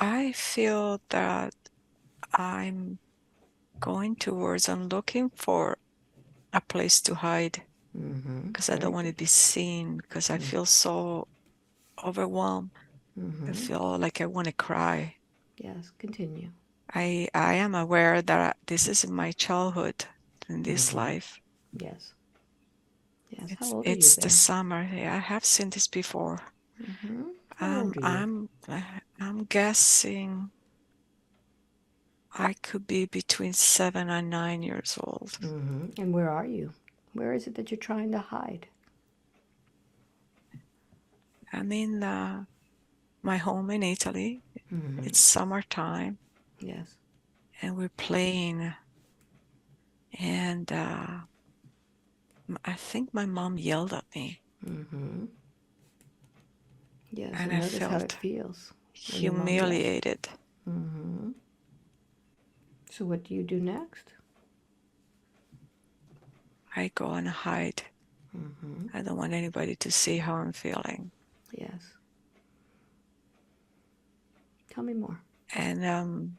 I feel that I'm going towards, I'm looking for a place to hide because I don't want to be seen because I feel so overwhelmed. I feel like I want to cry. Yes, continue. I am aware that this is my childhood in this life. Yes. Yes. How old are you It's the there? summer. Yeah, I have seen this before. How old are you? I'm guessing I could be between 7 and 9 years old. And where are you? Where is it that you're trying to hide? I'm in my home in Italy. It's summertime, Yes. and we're playing. And I think my mom yelled at me, Yes. and And I notice how it felt feels when your mom yells. humiliated. So what do you do next? I go and hide. I don't want anybody to see how I'm feeling. Yes. Tell me more. And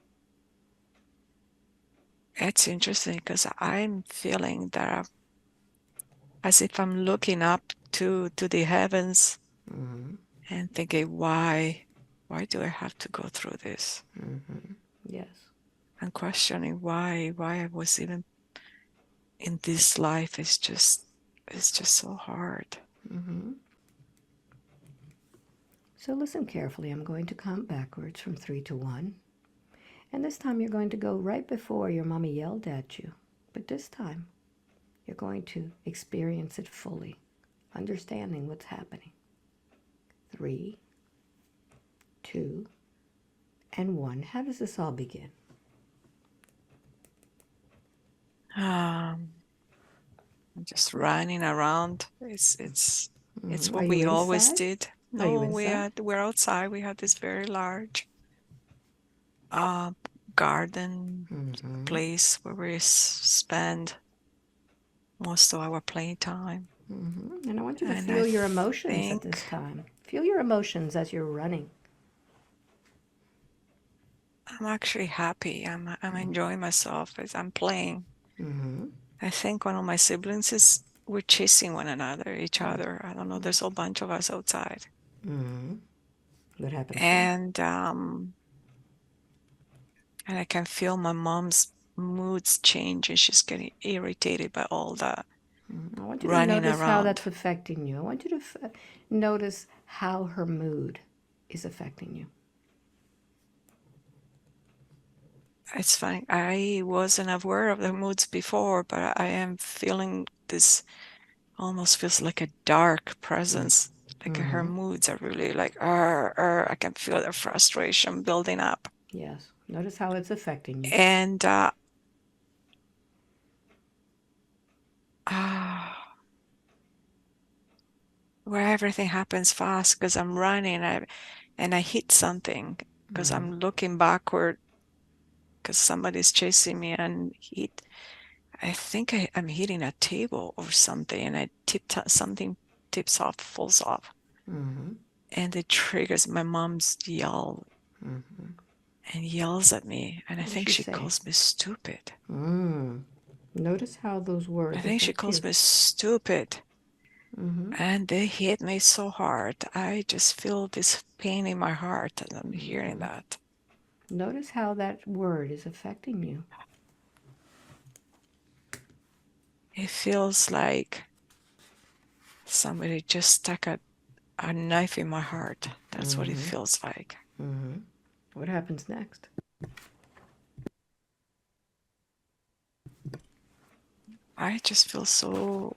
it's interesting because I'm feeling that as if I'm looking up to the heavens and thinking, why do I have to go through this? Yes. And questioning why I was even in this life is just so hard. So listen carefully. I'm going to count backwards from 3 to 1. And this time you're going to go right before your mommy yelled at you. But this time you're going to experience it fully, understanding what's happening. 3, 2, and 1. How does this all begin? I'm just running around. It's Are what you we always inside? did. Are you No, inside? we're outside. We have this very large uh garden place where we spend most of our playtime. And I want you to And I feel your emotions at think this time. Feel your emotions as you're running. I'm actually happy. I'm enjoying myself as I'm playing. I think one of my siblings is we're chasing one another, each other. I don't know. There's a whole bunch of us outside, What happens next? and I can feel my mom's moods change, and she's getting irritated by all the I want you to running notice how around. that's affecting you. I want you to notice how her mood is affecting you. It's funny. I wasn't aware of the moods before, but I am feeling this almost feels like a dark presence. Like her moods are really like, I can feel the frustration building up. Yes. Notice how it's affecting you. And uh, where everything happens fast because I'm running and I hit something because I'm looking backward because somebody's chasing me and I think I'm hitting a table or something and something tips off, falls off. And it triggers my mom's yell and yells at me. And I What does think she she say? calls me stupid. Notice how those I words think she affect calls you. me stupid. And they hit me so hard. I just feel this pain in my heart and I'm hearing that. Notice how that word is affecting you. It feels like somebody just stuck a knife in my heart. That's what it feels like. What happens next? I just feel so,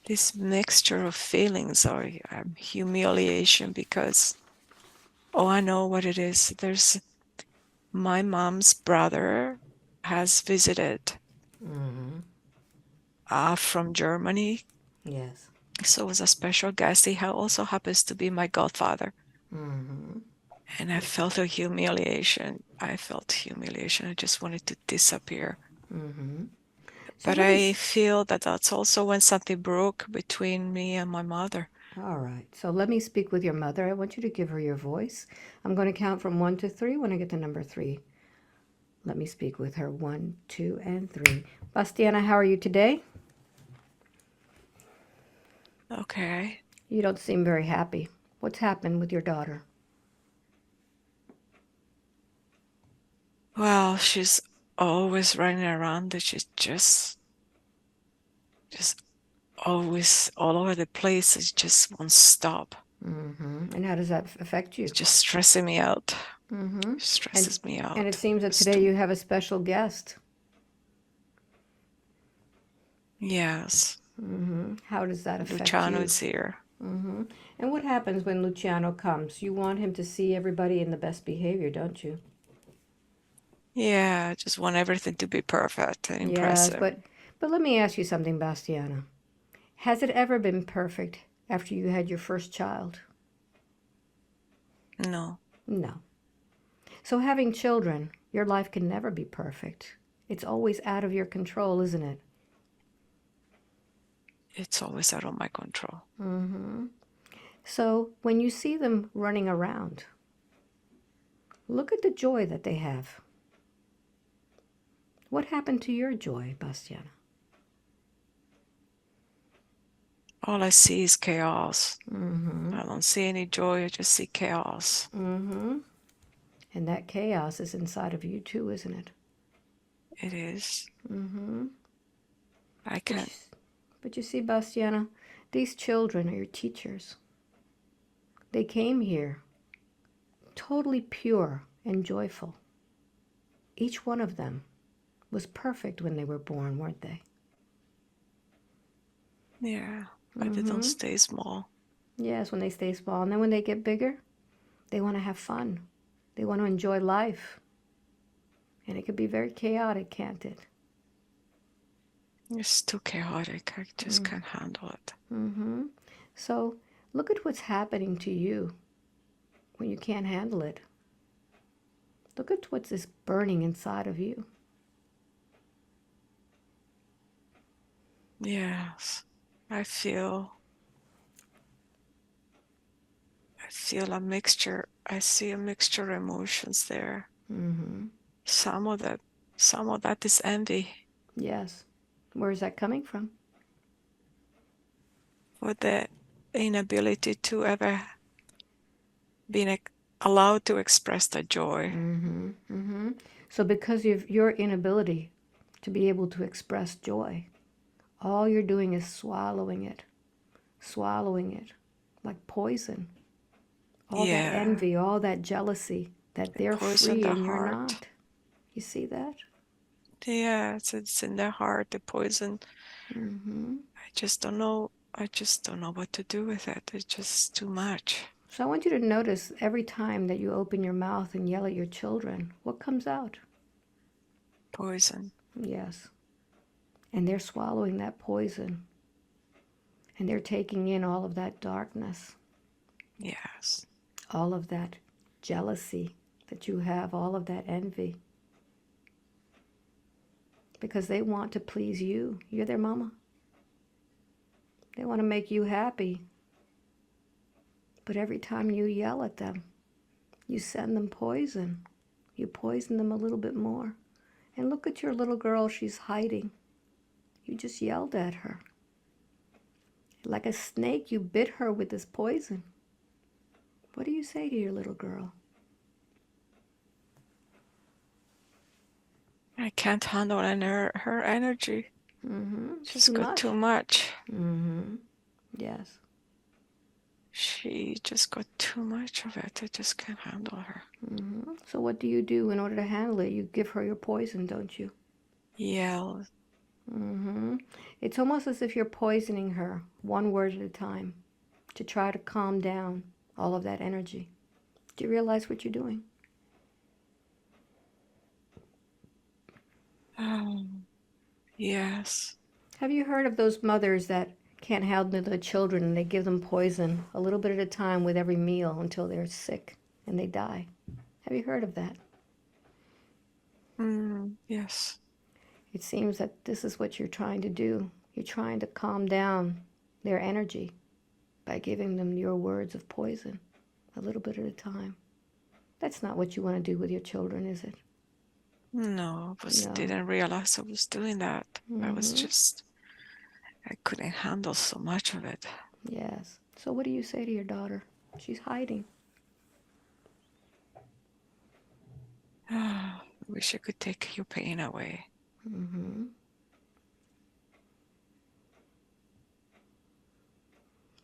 this mixture of feelings or humiliation because, oh, I know what it is. There's my mom's brother has visited from Germany. Yes. So it was a special guest. He also happens to be my godfather. And I felt a humiliation. I felt humiliation. I just wanted to disappear. So But what I is feel that that's also when something broke between me and my mother. All right. So let me speak with your mother. I want you to give her your voice. I'm going to count from 1 to 3. When I get to number 3, let me speak with her. 1, 2, and 3. Bastiana, how are you today? Okay. You don't seem very happy. What's happened with your daughter? Well, she's always running around. She's just always all over the place. It just won't stop. And how does that affect you? It's just stressing me out. Mm-hmm. And Stresses me and it out. seems that It's today too, you have a special guest. yes. How does that affect Luciano you? is here. And what happens when Luciano comes? You want him to see everybody in the best behavior, don't you? Yeah, I just want everything to be perfect and Yes, impressive. but let me ask you something, Bastiana. Has it ever been perfect after you had your first child? No, No. So having children, your life can never be perfect. It's always out of your control, isn't it? it's always out of my control. So when you see them running around, look at the joy that they have. What happened to your joy, Bastiana? All I see is chaos. I don't see any joy. I just see chaos. Mm-hmm. And that chaos is inside of you too, isn't it? It is. Mm-hmm. I But can't. but you see, Bastiana, these children are your teachers. They came here totally pure and joyful. Each one of them was perfect when they were born, weren't they? Yeah, but they don't Mm-hmm. stay small. Yes, when they stay small. And then when they get bigger, they want to have fun. They want to enjoy life. And it could be very chaotic, can't it? It's too chaotic. I just can't handle it. Mm-hmm. So look at what's happening to you when you can't handle it. Look at what's this burning inside of you. Yes, I feel. I feel a mixture. I see a mixture of emotions there. Mm-hmm. Some of that, some of that is envy Yes. Where is that coming from? for the inability to ever be allowed to express the joy. Mm-hmm. Mm-hmm. So because of your inability to be able to express joy, all you're doing is swallowing it like poison. All that Yeah, envy, all that jealousy, that it they're poisoned free the and you're heart. not. You see that? Yeah, it's in the heart, the poison. Mm-hmm. I just don't know. I just don't know what to do with it. It's just too much So I want you to notice every time that you open your mouth and yell at your children, what comes out? poison. Yes. And they're swallowing that poison and they're taking in all of that darkness, Yes, all of that jealousy that you have, all of that envy, because they want to please you. You're their mama. They want to make you happy. But every time you yell at them, you send them poison. You poison them a little bit more. And look at your little girl, she's hiding. You just yelled at her. Like a snake, you bit her with this poison. What do you say to your little girl? I can't handle her energy. Mm-hmm. It's She's too got too much. much. Mm-hmm. Yes. She just got too much of it. I just can't handle her. Mm-hmm. So what do you do in order to handle it? You give her your poison, don't you? Yell. Mm-hmm. It's almost as if you're poisoning her one word at a time to try to calm down all of that energy. Do you realize what you're doing? Oh, yes. Have you heard of those mothers that can't handle their children and they give them poison a little bit at a time with every meal until they're sick and they die? Have you heard of that? Yes. It seems that this is what you're trying to do. You're trying to calm down their energy by giving them your words of poison, a little bit at a time. That's not what you want to do with your children, is it? No, I No. didn't realize I was doing that. Mm-hmm. I couldn't handle so much of it. Yes. So what do you say to your daughter? She's hiding. I wish I could take your pain away. Mm-hmm.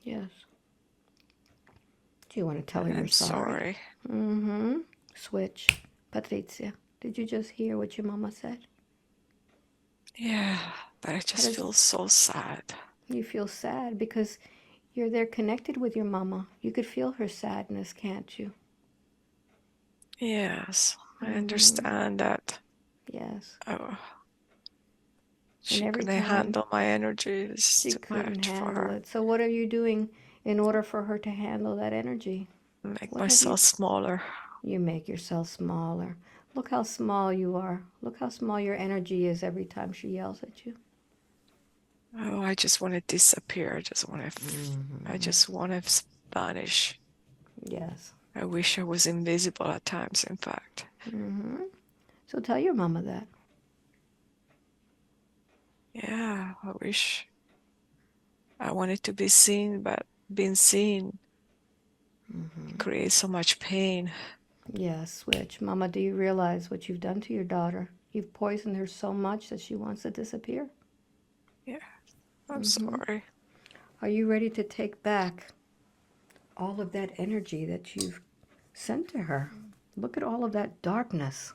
Yes. Do you want to tell her And you're I'm sorry? sorry. Mm-hmm. Switch. Patricia, did you just hear what your mama said? Yeah, but I How just does feel so sad. you feel sad because you're there connected with your mama? You could feel her sadness, can't you? Yes, I Mm-hmm. understand that. Yes. Oh, And she every couldn't time handle my energy. It's she too couldn't much for handle her. it. So what are you doing in order for her to handle that energy? Make What have you? myself smaller. You make yourself smaller. Look how small you are. Look how small your energy is every time she yells at you. Oh, I just want to disappear. I Mm-hmm. just want to vanish. Yes. I wish I was invisible at times, in fact. Mm-hmm. So tell your mama that. Yeah, I wish I wanted to be seen, but being seen Mm-hmm. creates so much pain. Yes, switch. Mama, do you realize what you've done to your daughter? You've poisoned her so much that she wants to disappear. Yeah, I'm Mm-hmm. sorry. Are you ready to take back all of that energy that you've sent to her? Look at all of that darkness.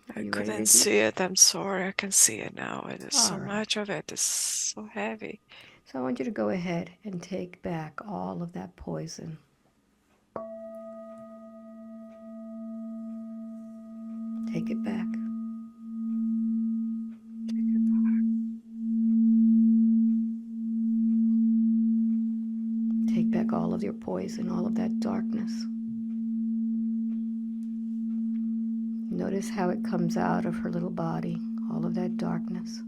Are I you ready to couldn't do? see it. I'm sorry. I can see it now. It is All so right. much of it. It's so heavy. So I want you to go ahead and take back all of that poison. Take it back. Take it back. Take back all of your poison, all of that darkness. Notice how it comes out of her little body, all of that darkness.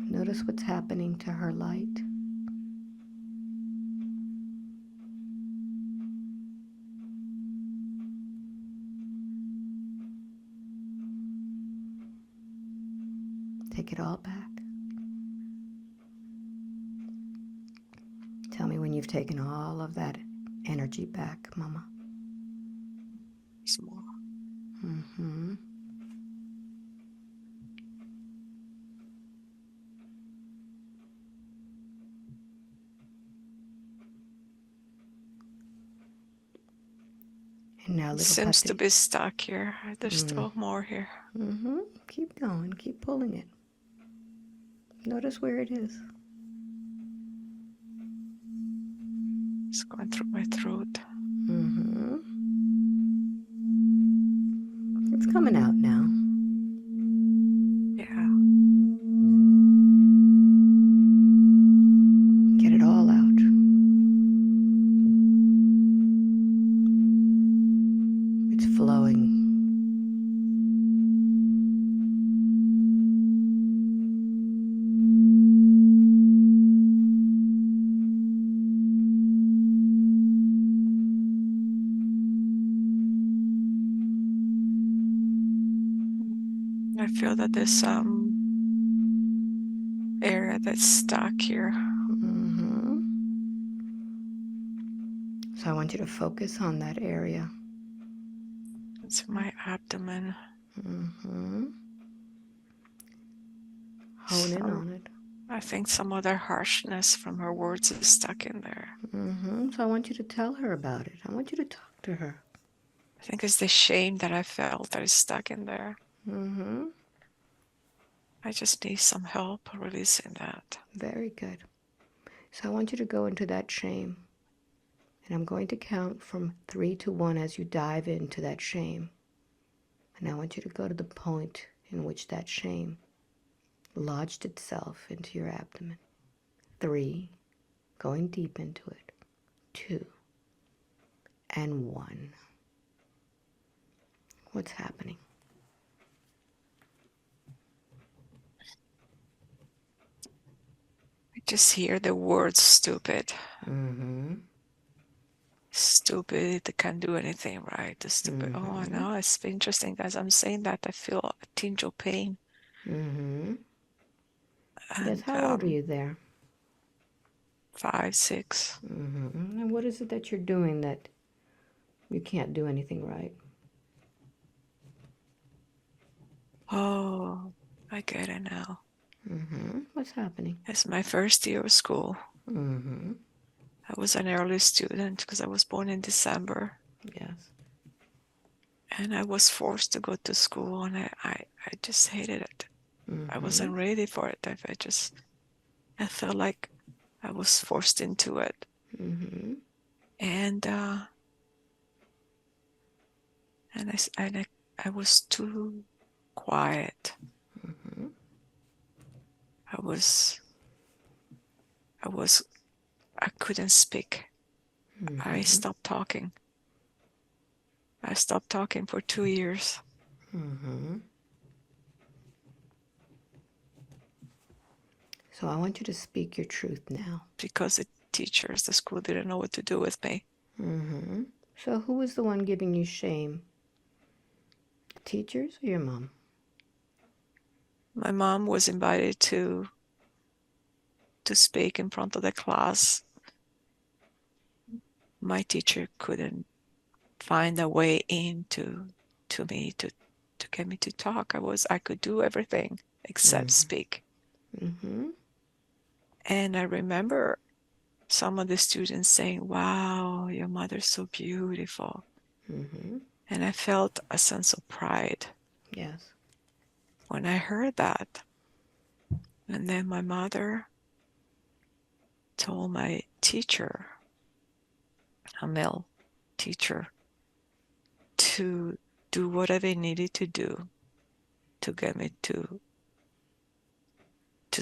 Notice what's happening to her light. Take it all back. Tell me when you've taken all of that energy back, Mama. Small. Mm-hmm. And now, It little seems to Patri. be stuck here. There's Mm. still more here. Mm-hmm. Keep going. Keep pulling it. Notice where it is. It's going through my throat. Mm-hmm. It's coming out now. Yeah. Get it all out. It's flowing. I feel that there's some area that's stuck here. Mm-hmm. So I want you to focus on that area. It's my abdomen. Mm-hmm. Hone in Some, on it. I think some other harshness from her words is stuck in there. Mm-hmm. So I want you to tell her about it. I want you to talk to her. I think it's the shame that I felt that is stuck in there. Mm-hmm. I just need some help releasing that. Very good. So I want you to go into that shame. And I'm going to count from 3 to 1 as you dive into that shame. And I want you to go to the point in which that shame lodged itself into your abdomen. 3, going deep into it. 2, and 1. What's happening? just hear the word stupid. Mm-hmm. Stupid, they can't do anything, right? The stupid. Oh, Mm-hmm. no, it's interesting. As I'm saying that, I feel a tinge of pain. Mm-hmm. Yes, And how old are you there? 5, 6. Mm-hmm. And what is it that you're doing that you can't do anything right? Oh, I get it now. Mm-hmm. What's happening? It's my first year of school. Mm-hmm. I was an early student because I was born in December. Yes. And I was forced to go to school, and I just hated it. I Mm-hmm. wasn't ready for it. I felt like I was forced into it. Mm-hmm. And I was too quiet. Mm-hmm. I was I was I couldn't speak. I Mm-hmm. stopped talking. I stopped talking for 2 years Mm-hmm. So I want you to speak your truth now. because the school didn't know what to do with me. Mm-hmm. So who was the one giving you shame? The teachers or your mom? My mom was invited to speak in front of the class. My teacher couldn't find a way in to me to get me to talk. I could do everything except speak. Mm-hmm. And I remember some of the students saying, "Wow, your mother's so beautiful." Mm-hmm. And I felt a sense of pride Yes. when I heard that. And then my mother told my teacher, a male teacher, to do whatever he needed to do to get me to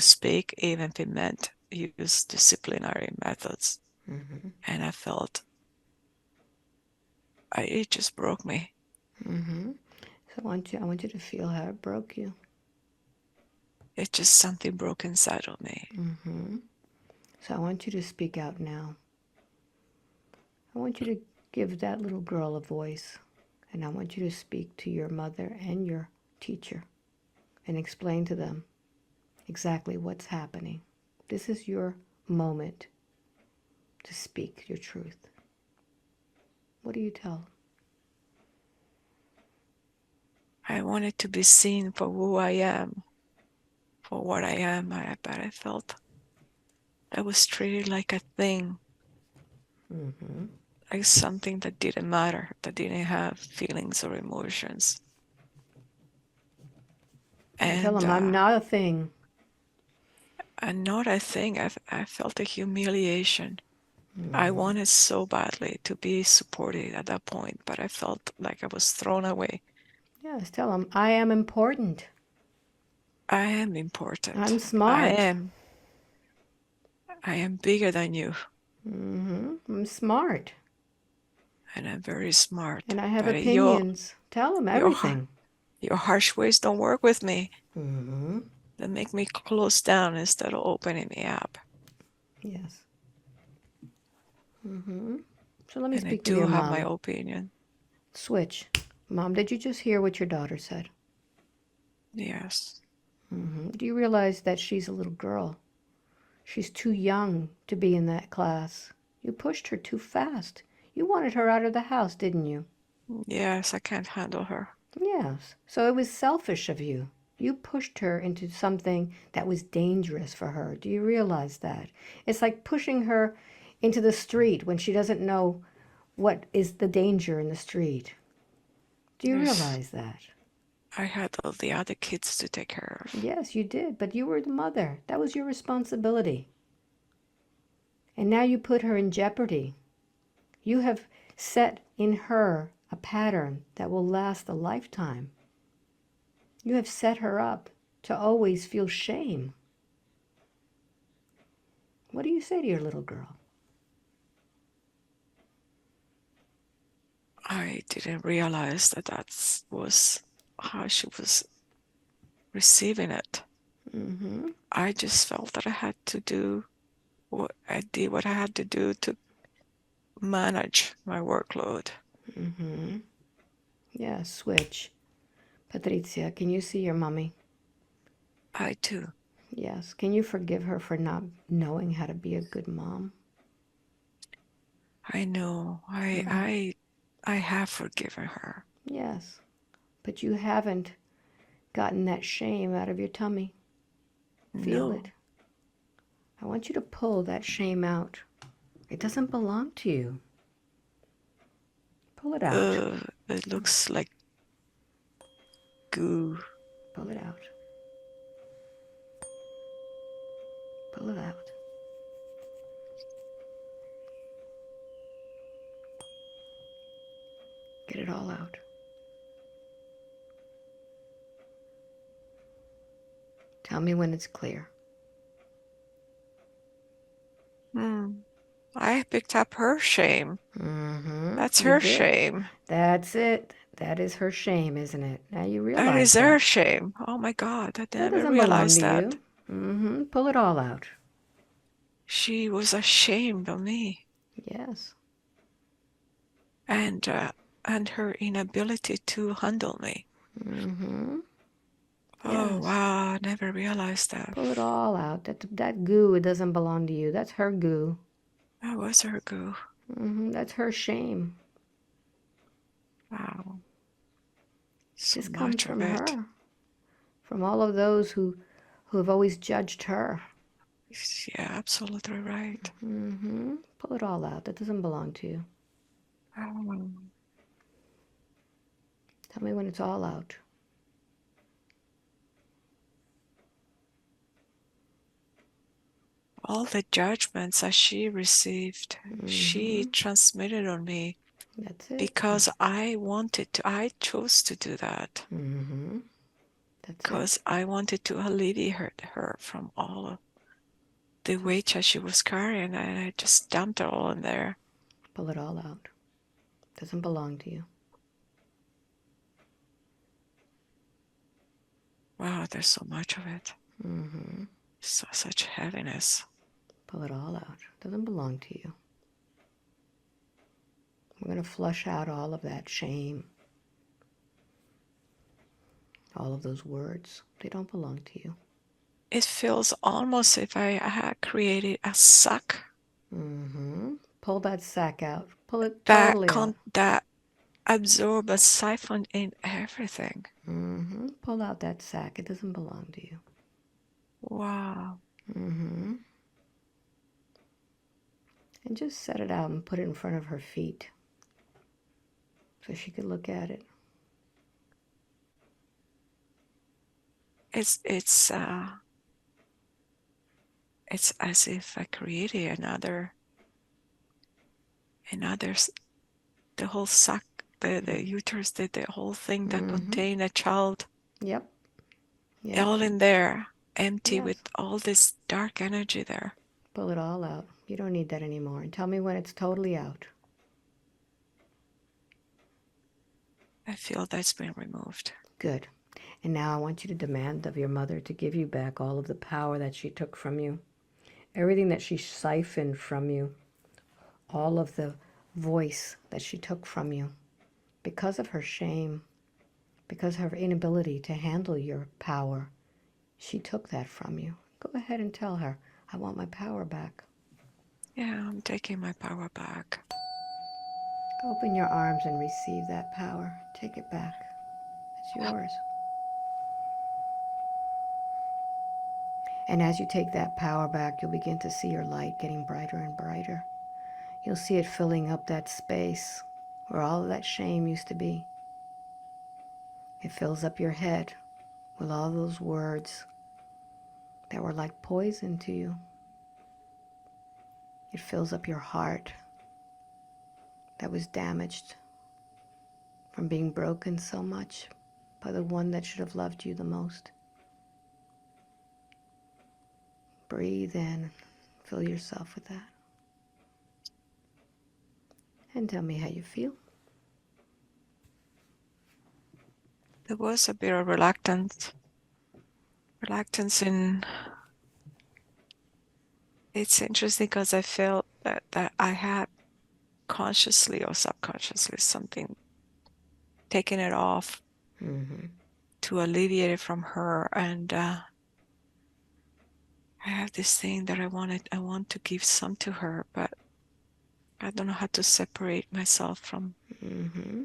speak, even if it meant use disciplinary methods. Mm-hmm. And I felt it just broke me. Mm-hmm. So I want you to feel how it broke you. It just something broke inside of me. Mm-hmm. So I want you to speak out now. I want you to give that little girl a voice. And I want you to speak to your mother and your teacher and explain to them exactly what's happening. This is your moment to speak your truth. What do you tell? I wanted to be seen for who I am, for what I am. But I felt I was treated like a thing, Mm-hmm. like something that didn't matter, that didn't have feelings or emotions. And tell And them I'm not a thing. not a thing. I felt a humiliation. I Mm-hmm. wanted so badly to be supported at that point, but I felt like I was thrown away. Yes, tell them I am important. I am important. I'm smart. I am bigger than you, Mm-hmm. I'm smart. and I'm very smart. And I have But opinions. Tell them your everything. your harsh ways don't work with me. Mm-hmm. They make me close down instead of opening me up. Yes. Mm-hmm. So let me And I speak with do your have my mom. opinion. Switch. Mom, did you just hear what your daughter said? Yes. Mm-hmm. Do you realize that she's a little girl? She's too young to be in that class. You pushed her too fast. You wanted her out of the house, didn't you? Yes, I can't handle her. Yes. So it was selfish of you. You pushed her into something that was dangerous for her. Do you realize that? It's like pushing her into the street when she doesn't know what is the danger in the street. Do you Yes. realize that? I had all the other kids to take care of. Yes, you did, but you were the mother. That was your responsibility. And now you put her in jeopardy. You have set in her a pattern that will last a lifetime. You have set her up to always feel shame. What do you say to your little girl? I didn't realize that was how she was receiving it. Mm-hmm. I just felt that I had to do. I did what I had to do to manage my workload. Mm-hmm. Yeah, switch. Patricia, can you see your mommy? I do. Yes. Can you forgive her for not knowing how to be a good mom? I know. Mm. I have forgiven her. Yes. But you haven't gotten that shame out of your tummy. Feel it. No. I want you to pull that shame out. It doesn't belong to you. Pull it out. It looks like goo. Pull it out. Pull it out. Get it all out. Tell me when it's clear. I picked up her shame. Mm-hmm. That's You her did. shame. That's it. That is her shame, isn't it? Now you That is realize her that. shame. Oh my God, I That never doesn't belong realized to that. you. Mm-hmm. Pull it all out. She was ashamed of me Yes. and uh, and her inability to handle me. Mm-hmm. Oh Yes. wow, I never realized that. Pull it all out. That goo, it doesn't belong to you. That's her goo. That was her goo. Mm-hmm. That's her shame. Wow, so This comes much of from it. her. From all of those who have always judged her. Yeah, absolutely right. Mm-hmm. Pull it all out. That doesn't belong to you. Um, Tell me when it's all out. all the judgments that she received, she Mm-hmm. transmitted on me That's it. because I chose to do that Mm-hmm. That's it. because I wanted to alleviate her from all the weight Just that she was carrying, and I just dumped it all in there. pull it all out. Doesn't belong to you. Wow, there's so much of it. Mm-hmm. Such heaviness. Pull it all out. Doesn't belong to you. We're going to flush out all of that shame, all of those words. They don't belong to you. It feels almost if I had created a suck Mm-hmm. Pull that sack out. Pull it totally out. that absorb and siphon in everything. Mm-hmm. Pull out that sack. It doesn't belong to you. Wow. Mm-hmm. And just set it out and put it in front of her feet so she could look at it. It's it's uh it's as if I created another the whole sac, the uterus, the whole thing that Mm-hmm. contained a child, Yep. Yep. all in there, empty with Yes. all this dark energy there. Pull it all out. You don't need that anymore. And tell me when it's totally out. I feel that's been removed. Good. And now I want you to demand of your mother to give you back all of the power that she took from you, everything that she siphoned from you, all of the voice that she took from you because of her shame, because of her inability to handle your power. She took that from you. Go ahead and tell her, I want my power back. Yeah, I'm taking my power back. Open your arms and receive that power. Take it back. It's yours. And as you take that power back, you'll begin to see your light getting brighter and brighter. You'll see it filling up that space where all of that shame used to be. It fills up your head with all those words that were like poison to you. It fills up your heart that was damaged from being broken so much by the one that should have loved you the most. Breathe in, fill yourself with that, and tell me how you feel. There was a bit of reluctance in It's interesting because I feel that I had consciously or subconsciously something taking it off Mm-hmm. to alleviate it from her. And I have this thing that I want to give some to her, but I don't know how to separate myself from Mm-hmm.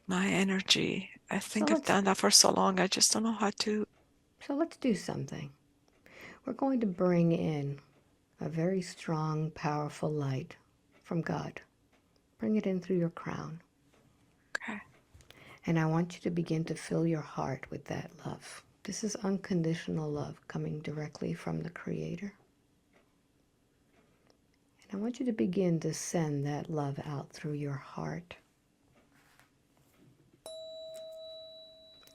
my energy. I So think I've let's done that for so long. I just don't know how to. so let's do something. We're going to bring in a very strong, powerful light from God. Bring it in through your crown. Okay. And I want you to begin to fill your heart with that love. This is unconditional love coming directly from the Creator. And I want you to begin to send that love out through your heart.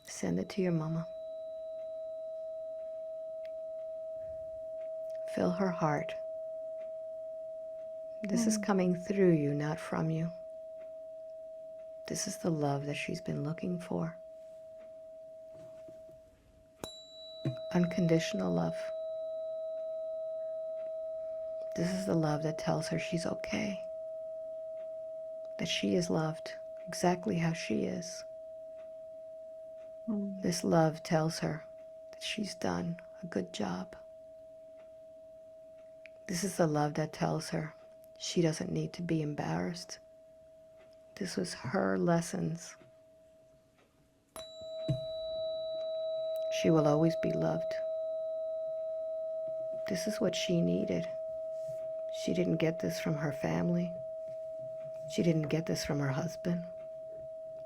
Send it to your mama. Fill her heart. This is Mm. coming through you, not from you. This is the love that she's been looking for. Unconditional love. This is the love that tells her she's okay, that she is loved exactly how she is. Mm. This love tells her that she's done a good job. This is the love that tells her she doesn't need to be embarrassed. This was her lessons. She will always be loved. This is what she needed. She didn't get this from her family. She didn't get this from her husband.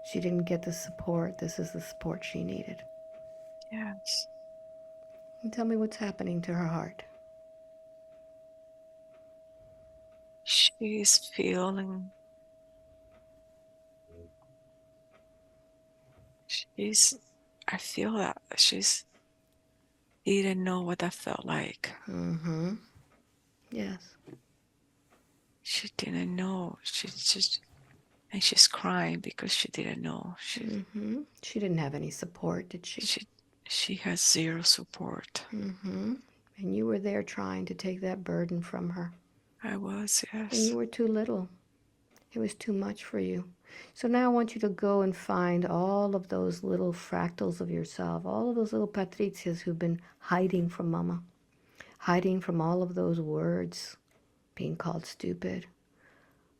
She didn't get the support. This is the support she needed. Yes. And tell me what's happening to her heart. She's feeling, she's, I feel that she's, didn't know what that felt like. Mm-hmm. Yes. She didn't know. She just, and she's crying because she didn't know. Mm-hmm. She didn't have any support, did she? She, she has zero support. Mm-hmm. And you were there trying to take that burden from her. I was, And you yes. were too little. It was too much for you. So now I want you to go and find all of those little fractals of yourself, all of those little Patricias who've been hiding from Mama, hiding from all of those words, being called stupid.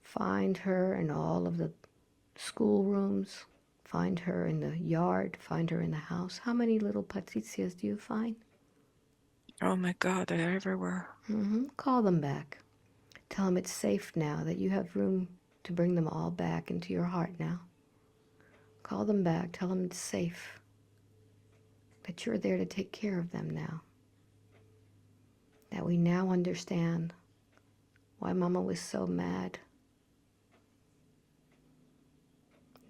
Find her in all of the schoolrooms. Find her in the yard. Find her in the house. How many little Patricias do you find? Oh my God, they're everywhere. Call them back. Tell them it's safe now, that you have room to bring them all back into your heart now. Call them back. Tell them it's safe, that you're there to take care of them now. That we now understand why Mama was so mad.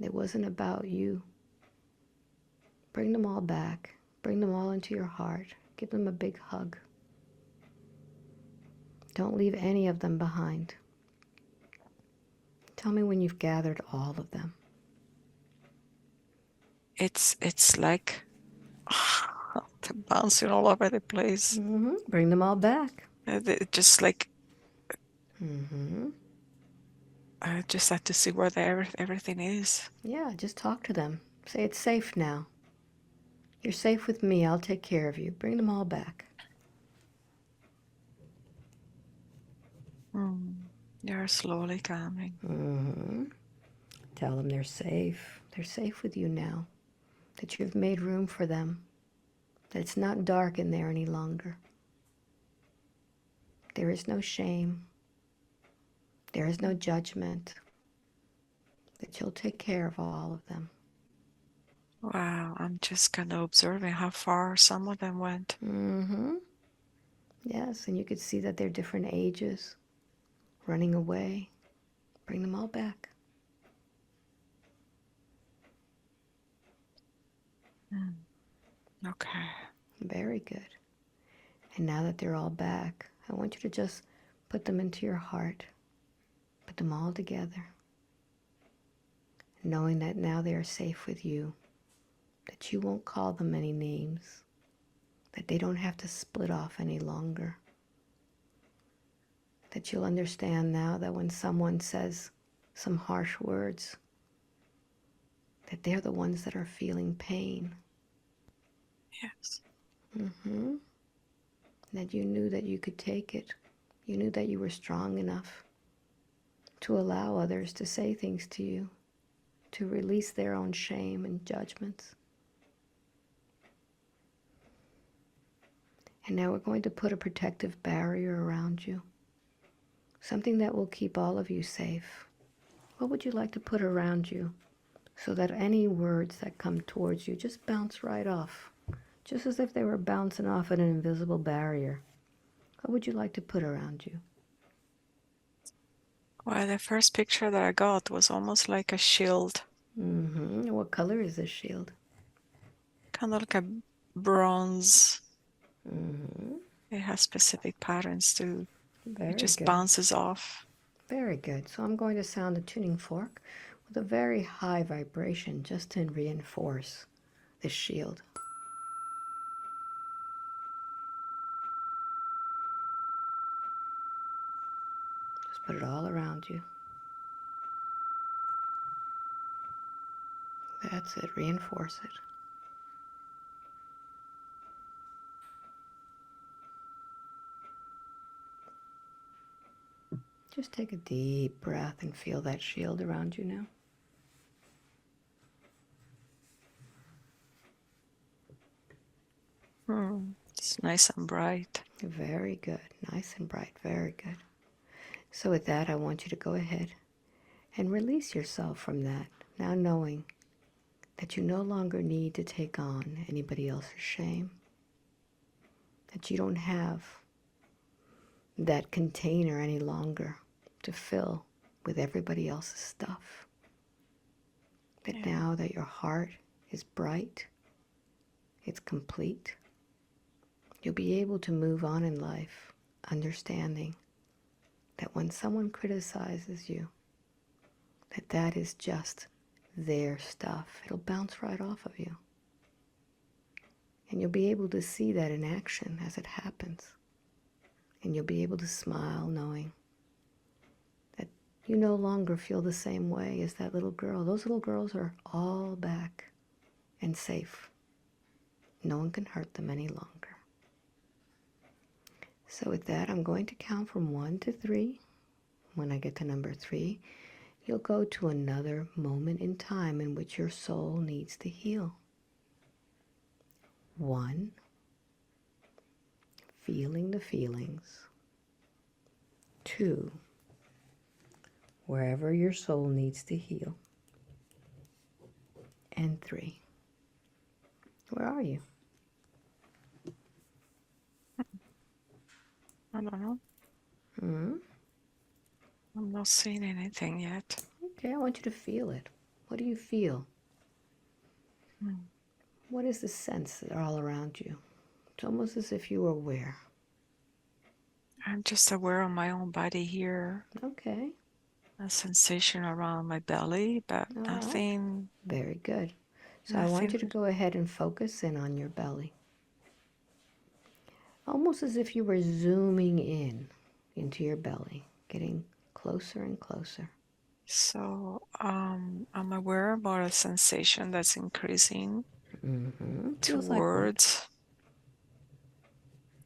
It wasn't about you. Bring them all back. Bring them all into your heart. Give them a big hug. Don't leave any of them behind. Tell me when you've gathered all of them. It's like they're bouncing all over the place. Bring them all back. Just like Mm-hmm. I just have to see where everything is. Yeah, just talk to them. Say it's safe now. You're safe with me. I'll take care of you. Bring them all back. Mm. They're slowly coming. Mm-hmm. Tell them they're safe. They're safe with you now. That you've made room for them. That it's not dark in there any longer. There is no shame. There is no judgment. That you'll take care of all of them. Wow, I'm just kind of observing how far some of them went. Mm-hmm. Yes, and you could see that they're different ages, running away. Bring them all back. Mm. Okay. Very good. And now that they're all back, I want you to just put them into your heart. Put them all together. Knowing that now they are safe with you. That you won't call them any names. That they don't have to split off any longer. That you'll understand now that when someone says some harsh words, that they're the ones that are feeling pain. Yes. Mm-hmm. That you knew that you could take it. You knew that you were strong enough to allow others to say things to you, to release their own shame and judgments. And now we're going to put a protective barrier around you, something that will keep all of you safe. What would you like to put around you so that any words that come towards you just bounce right off, just as if they were bouncing off an invisible barrier? What would you like to put around you? Well, the first picture that I got was almost like a shield, Mm-hmm. What color is this shield? kind of like a bronze. Mm-hmm. It has specific patterns too. It Very just good. bounces off. Very good. So I'm going to sound the tuning fork with a very high vibration just to reinforce this shield. Just put it all around you. That's it. Reinforce it. Just take a deep breath and feel that shield around you now. It's nice and bright. Very good. Nice and bright. Very good. So with that, I want you to go ahead and release yourself from that, now knowing that you no longer need to take on anybody else's shame, that you don't have that container any longer to fill with everybody else's stuff. That Yeah. now that your heart is bright, it's complete, you'll be able to move on in life, understanding that when someone criticizes you, that is just their stuff. It'll bounce right off of you. And you'll be able to see that in action as it happens. And you'll be able to smile knowing that you no longer feel the same way as that little girl. Those little girls are all back and safe. No one can hurt them any longer. So with that, I'm going to count from 1 to 3. When I get to number 3, you'll go to another moment in time in which your soul needs to heal. 1, feeling the feelings. 2, wherever your soul needs to heal. And 3, where are you? I don't know. Hmm? I'm not seeing anything yet. Okay, I want you to feel it. What do you feel? What is the sense all around you? It's almost as if you were aware. I'm just aware of my own body here. Okay, A sensation around my belly, but all right. nothing, Very good. So I want nothing. you to go ahead and focus in on your belly. Almost as if you were zooming in into your belly, getting closer and closer. So I'm aware about a sensation that's increasing Mm-hmm. Feels like what?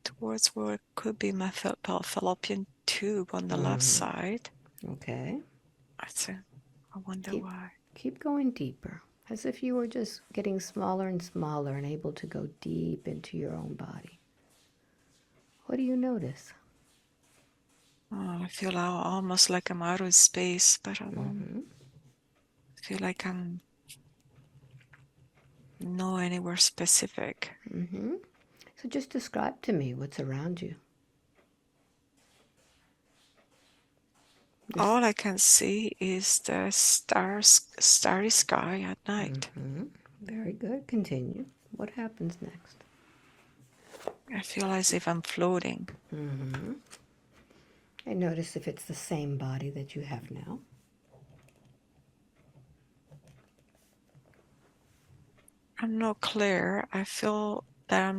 towards what could be my fallopian tube on the left Mm-hmm. side. Okay. I think, I wonder Keep why. keep going deeper, as if you were just getting smaller and smaller and able to go deep into your own body. What do you notice? I feel almost like I'm out of space, but I don't Mm-hmm. feel like I'm no anywhere specific. Mm-hmm. So just describe to me what's around you. This. All I can see is the starry sky at night. Mm-hmm. Very good. Continue. What happens next? I feel as if I'm floating. Mm-hmm. And notice if it's the same body that you have now. I'm not clear. I feel that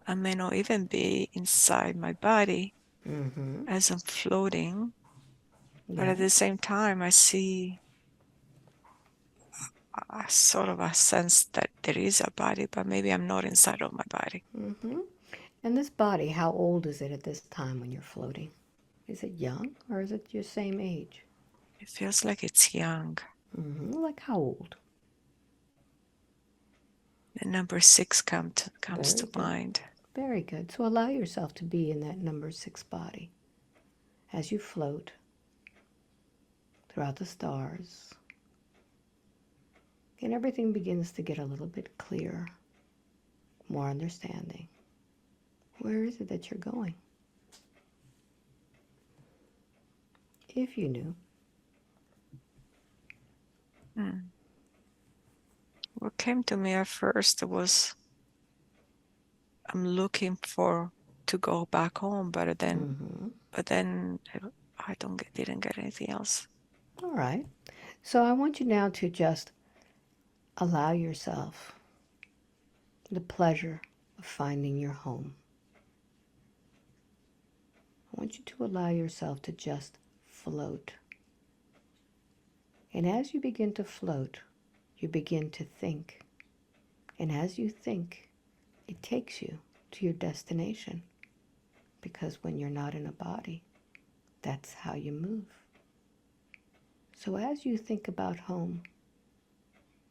I may not even be inside my body. Mm-hmm. as I'm floating. But at the Yes. same time, I see a sort of a sense that there is a body, but maybe I'm not inside of my body. Mm-hmm. And this body, how old is it at this time when you're floating? Is it young or is it your same age? It feels like it's young. Mm-hmm. Like how old? The number 6 comes Very to good. mind. Very good. So allow yourself to be in that number 6 body as you float throughout the stars. And everything begins to get a little bit clearer, more understanding. Where is it that you're going? If you knew. Hmm. What came to me at first was I'm looking for to go back home, Mm-hmm. but then I didn't get anything else. All right. So I want you now to just allow yourself the pleasure of finding your home. I want you to allow yourself to just float. And as you begin to float, you begin to think. And as you think, it takes you to your destination. Because when you're not in a body, that's how you move. So as you think about home,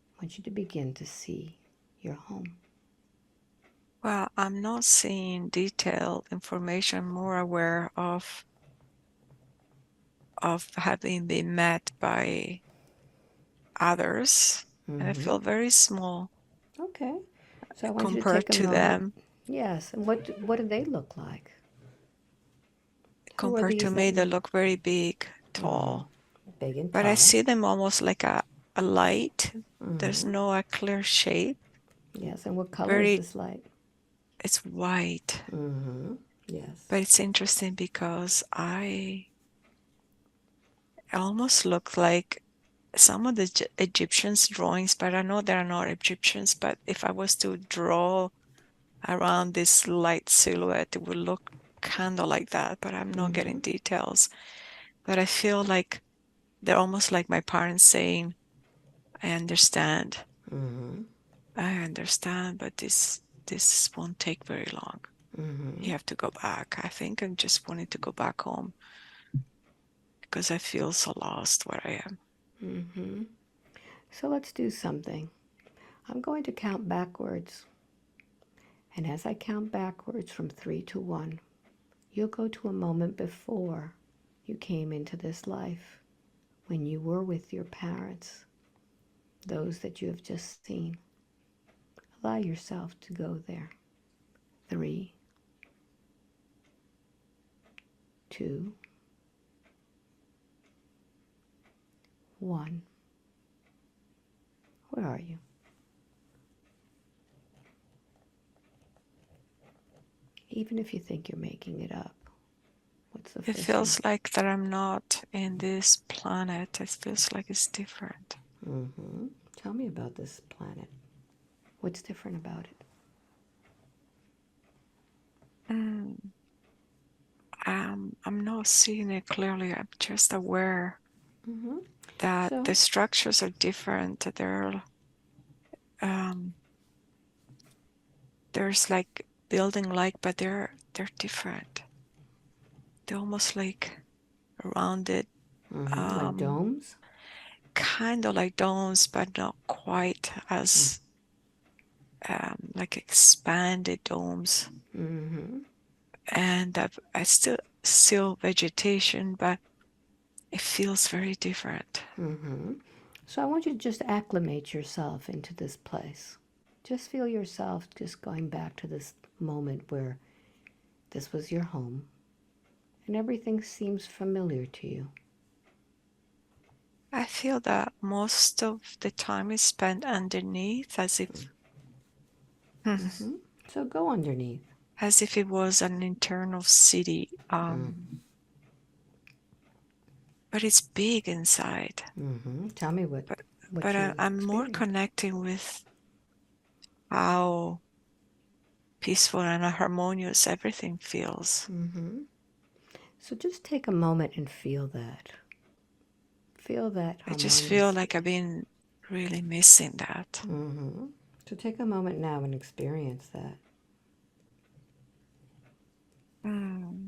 I want you to begin to see your home. Well, I'm not seeing detailed information, more aware of having been met by others, and I Mm-hmm. feel very small Okay. So I want you to compared take a to moment. them. Yes. And what do they look like? Who are Compared to these that me, they you? look very big, Mm-hmm. tall, Big and but I tall. see them almost like a light. There's Mm-hmm. no a clear shape. Yes. And what color is Very, this light? it's white, Mm-hmm. Yes. but it's interesting because I almost look like some of the Egyptians drawings, but I know they're not Egyptians. But if I was to draw around this light silhouette, it would look kind of like that, but I'm not Mm-hmm. getting details. But I feel like they're almost like my parents saying, I understand. Mm-hmm. I understand, but this won't take very long. Mm-hmm. You have to go back. I think I'm just wanting to go back home because I feel so lost where I am. Mm-hmm. So let's do something. I'm going to count backwards. And as I count backwards from 3 to 1, you'll go to a moment before you came into this life, when you were with your parents, those that you have just seen. Allow yourself to go there. 3, 2, 1. Where are you? Even if you think you're making it up, what's the It first thing? feels like that I'm not in this planet. It feels like it's different. Mm-hmm. Tell me about this planet. What's different about it? Mm, I'm not seeing it clearly. I'm just aware Mm-hmm. that So, the structures are different. Um, there's like building like, but they're different. They're almost like rounded, mm-hmm. Like um, domes? kind of like domes, but not quite as like expanded domes. Mm-hmm. And I still vegetation, but it feels very different. Mm-hmm. So I want you to just acclimate yourself into this place. Just feel yourself just going back to this moment where this was your home and everything seems familiar to you. I feel that most of the time is spent underneath, Mm-hmm. So go underneath. as if it was an internal city. But it's big inside. Mm-hmm. Tell me But what you I'm more experienced. connecting with how peaceful and harmonious everything feels. Mm-hmm. So just take a moment and feel that. Feel that I just feel harmonious. like I've been really missing that. Mm-hmm. So take a moment now and experience that.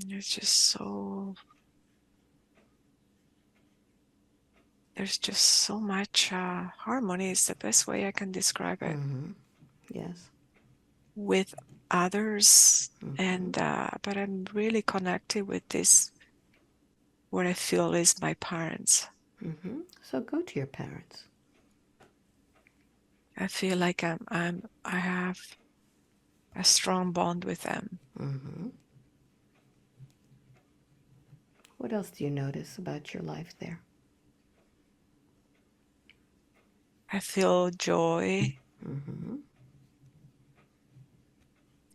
It's just so, there's just so much harmony is the best way I can describe it Mm-hmm. Yes. with others. Mm-hmm. And, but I'm really connected with this, what I feel is my parents. Mm-hmm. So go to your parents. I feel like I have a strong bond with them. Mm-hmm. What else do you notice about your life there? I feel joy. Mm-hmm.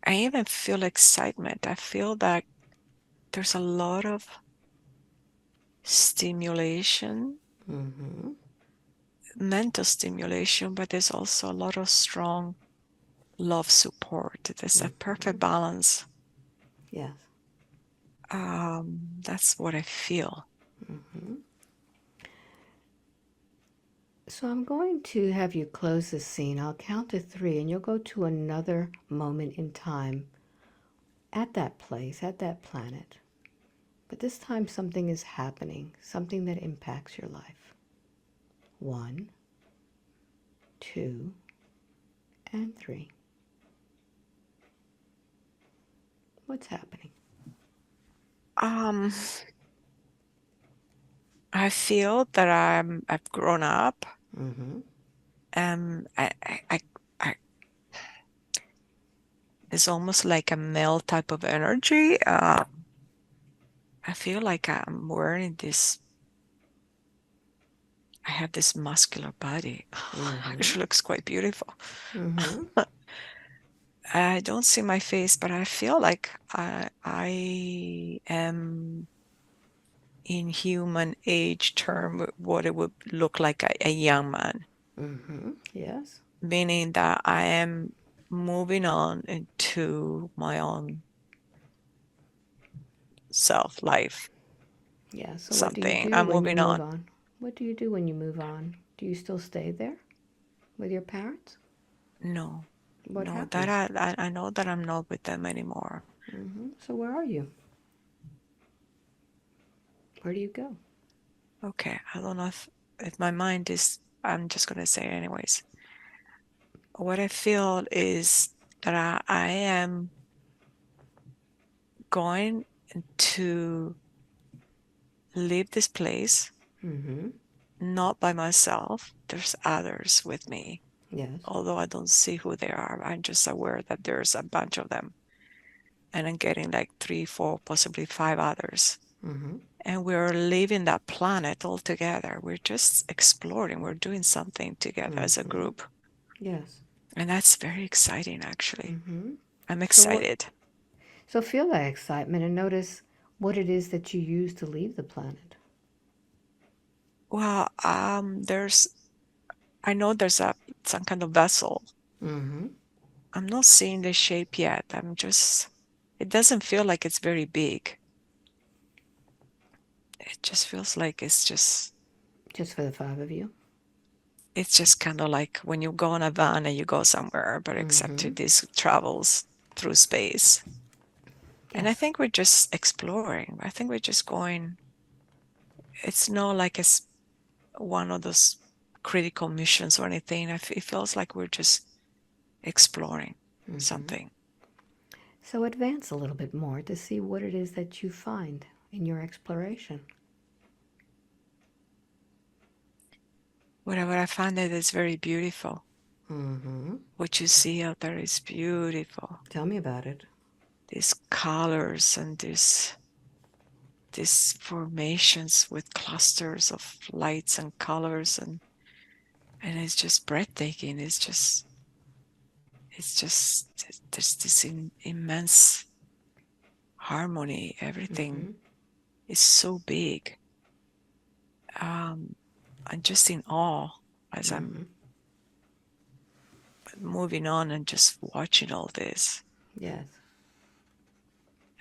I even feel excitement. I feel that there's a lot of stimulation, Mm-hmm. mental stimulation, but there's also a lot of strong love support. There's a Mm-hmm. perfect balance. Yes. That's what I feel. Mm-hmm. So I'm going to have you close this scene. I'll count to three, and you'll go to another moment in time at that place, at that planet. But this time something is happening, something that impacts your life. One, two, and three. What's happening? Um, I feel that I've grown up. Mm-hmm. Um, I, I, I, I it's almost like a male type of energy. I feel like I'm wearing this. I have this muscular body. Mm-hmm. Actually, looks quite beautiful. Mm-hmm. I don't see my face, but I feel like I am in human age term what it would look like a young man, Mm-hmm. Yes. meaning that I am moving on into my own self life. Yeah. So what do you Something do I'm when you moving move on. on? What do you do when you move on? Do you still stay there with your parents? No, What no, that happens? I know that I'm not with them anymore. Mm-hmm. So where are you? Where do you go? Okay, I don't know if my mind is. I'm just gonna say it anyways. What I feel is that I am going to leave this place, Mm-hmm. not by myself. There's others with me. Yes. Although I don't see who they are, I'm just aware that there's a bunch of them. And I'm getting like three, four, possibly five others. Mm-hmm. And we're leaving that planet all together. We're just exploring. We're doing something together as a Mm-hmm. group. Yes. And that's very exciting, actually. Mm-hmm. I'm So what? excited. So feel that excitement and notice what it is that you use to leave the planet. Well, I know there's some kind of vessel. Mm-hmm. I'm not seeing the shape yet. It doesn't feel like it's very big. It just feels like Just for the five of you. it's just kind of like when you go on a van and you go somewhere, but except Mm-hmm. this travels through space. And I Yes. think we're just exploring. I think we're just going. It's not like one of those critical missions or anything. It feels like we're just exploring Mm-hmm. something. So advance a little bit more to see what it is that you find in your exploration. Whatever I find it is very beautiful. Mm-hmm. What you see out there is beautiful. Tell me about it. These colors and these formations with clusters of lights and colors and it's just breathtaking. It's just there's this immense harmony. Everything Mm-hmm. is so big. I'm just in awe as I'm Mm-hmm. moving on and just watching all this. Yes.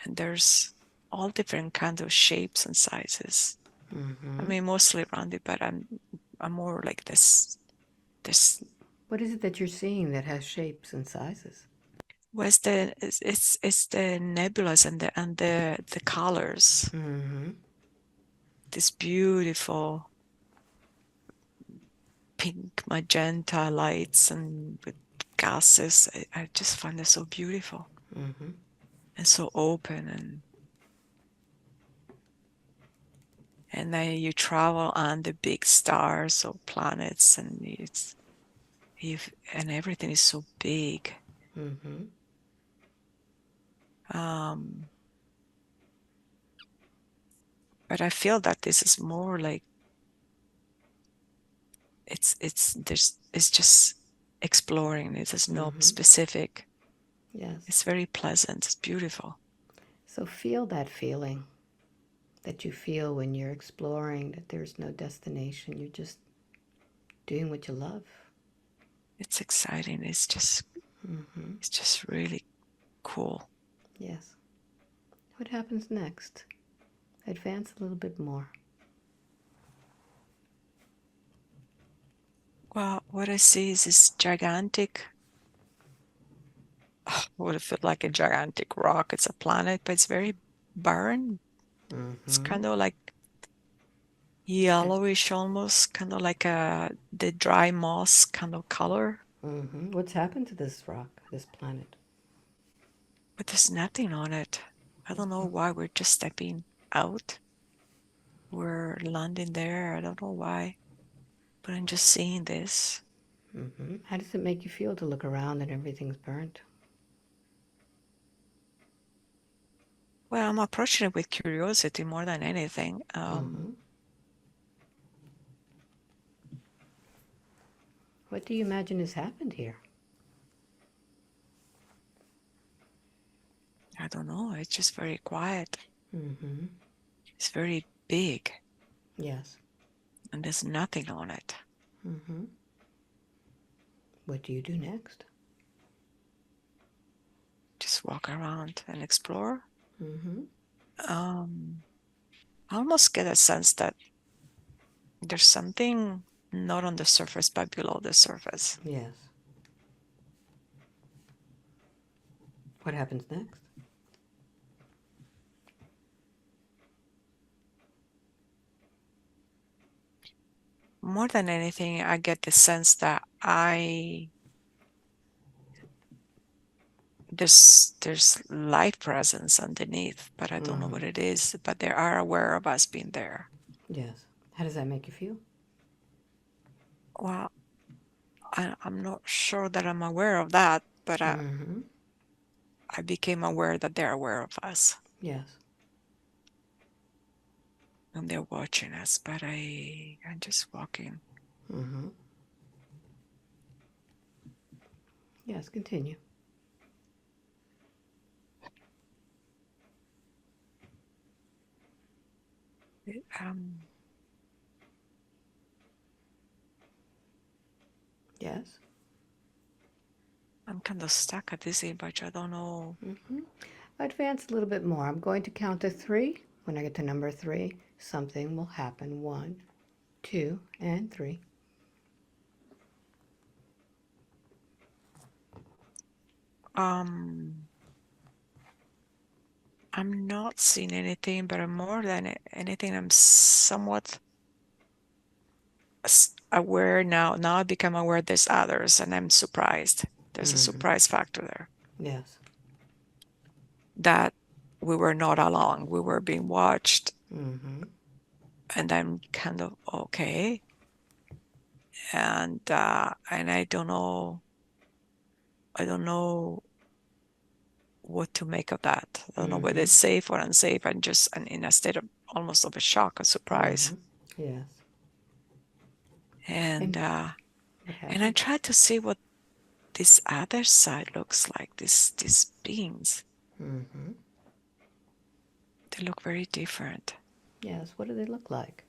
And there's all different kinds of shapes and sizes. I mean, mostly rounded, but I'm more like this What is it that you're seeing that has shapes and sizes? was it's the nebulas and the colors. Mm-hmm. This beautiful pink magenta lights and with gases. I just find it so beautiful Mm-hmm. and so open, and then you travel on the big stars or planets, and and everything is so big. Mm-hmm. Um, but I feel that this is more like it's just exploring. It is no Mm-hmm. specific. Yes. It's very pleasant. It's beautiful. So feel that feeling that you feel when you're exploring, that there's no destination. You're just doing what you love. It's exciting. Mm-hmm. It's just really cool. Yes. What happens next? Advance a little bit more. Well, what I see is this gigantic, what it feel like a gigantic rock. It's a planet, but it's very barren. It's Mm-hmm. kind of like yellowish almost, kind of like the dry moss kind of color. Mm-hmm. What's happened to this rock, this planet? But there's nothing on it. I don't know why we're just stepping out. We're landing there. I don't know why, but I'm just seeing this. Mm-hmm. How does it make you feel to look around and everything's burnt? Well, I'm approaching it with curiosity more than anything. Mm-hmm. What do you imagine has happened here? I don't know. It's just very quiet. Mm-hmm. It's very big, Yes. and there's nothing on it. Mm-hmm. What do you do next? Just walk around and explore. Mm-hmm. Um, I almost get a sense that there's something not on the surface, but below the surface. Yes. What happens next? More than anything, I get the sense that there's life presence underneath, but I don't know Mm-hmm. what it is. But they are aware of us being there. Yes. How does that make you feel? Well, I'm not sure that I'm aware of that, but Mm-hmm. I became aware that they're aware of us Yes. and they're watching us. But I'm just walking. Mm-hmm. Yes, continue. Um, Yes. I'm kind of stuck at this image. I don't know. Mm-hmm. Advance a little bit more. I'm going to count to three. When I get to number three, something will happen. One, two, and three. Um, I'm not seeing anything, but I'm more than anything, I'm somewhat aware now. Now I become aware there's others, and I'm surprised. There's a Mm-hmm. surprise factor there Yes. that we were not alone. We were being watched, Mm-hmm. and I'm kind of okay. And I don't know. I don't know what to make of that. I don't know whether Mm-hmm. it's safe or unsafe. I'm just in a state of almost of a shock, a surprise. Mm-hmm. Yes. And And uh, what and I happened? try to see what this other side looks like. These beings, Mm-hmm. they look very different. Yes. What do they look like?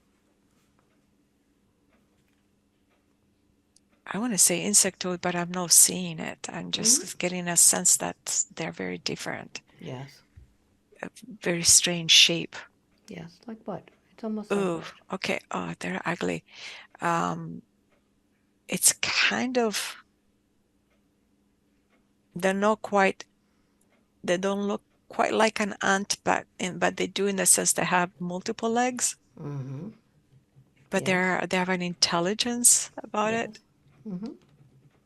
I want to say insectoid, but I'm not seeing it. I'm Mm-hmm. just getting a sense that they're very different. Yes. a very strange shape. Yes, like what? It's almost like Oh, what? okay. Oh, they're ugly. Um, it's kind of, they're not quite, they don't look quite like an ant, but they do in the sense they have multiple legs, Mm-hmm. but Yes. they have an intelligence about it, Yes. Mm-hmm.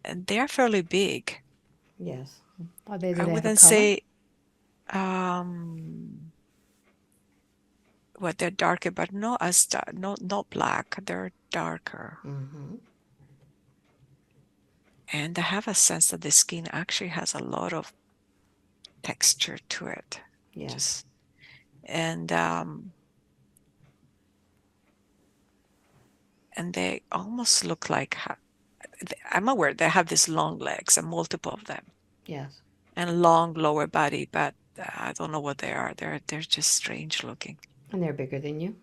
and they're fairly big. Yes. Are they? Do I they have a wouldn't color? say um what they're darker, but not as not black. They're darker, Mm-hmm. and I have a sense that the skin actually has a lot of texture to it. Yes. Just and they almost look like I'm aware they have these long legs and multiple of them Yes. and long lower body, but I don't know what they are. They're just strange looking. And they're bigger than you,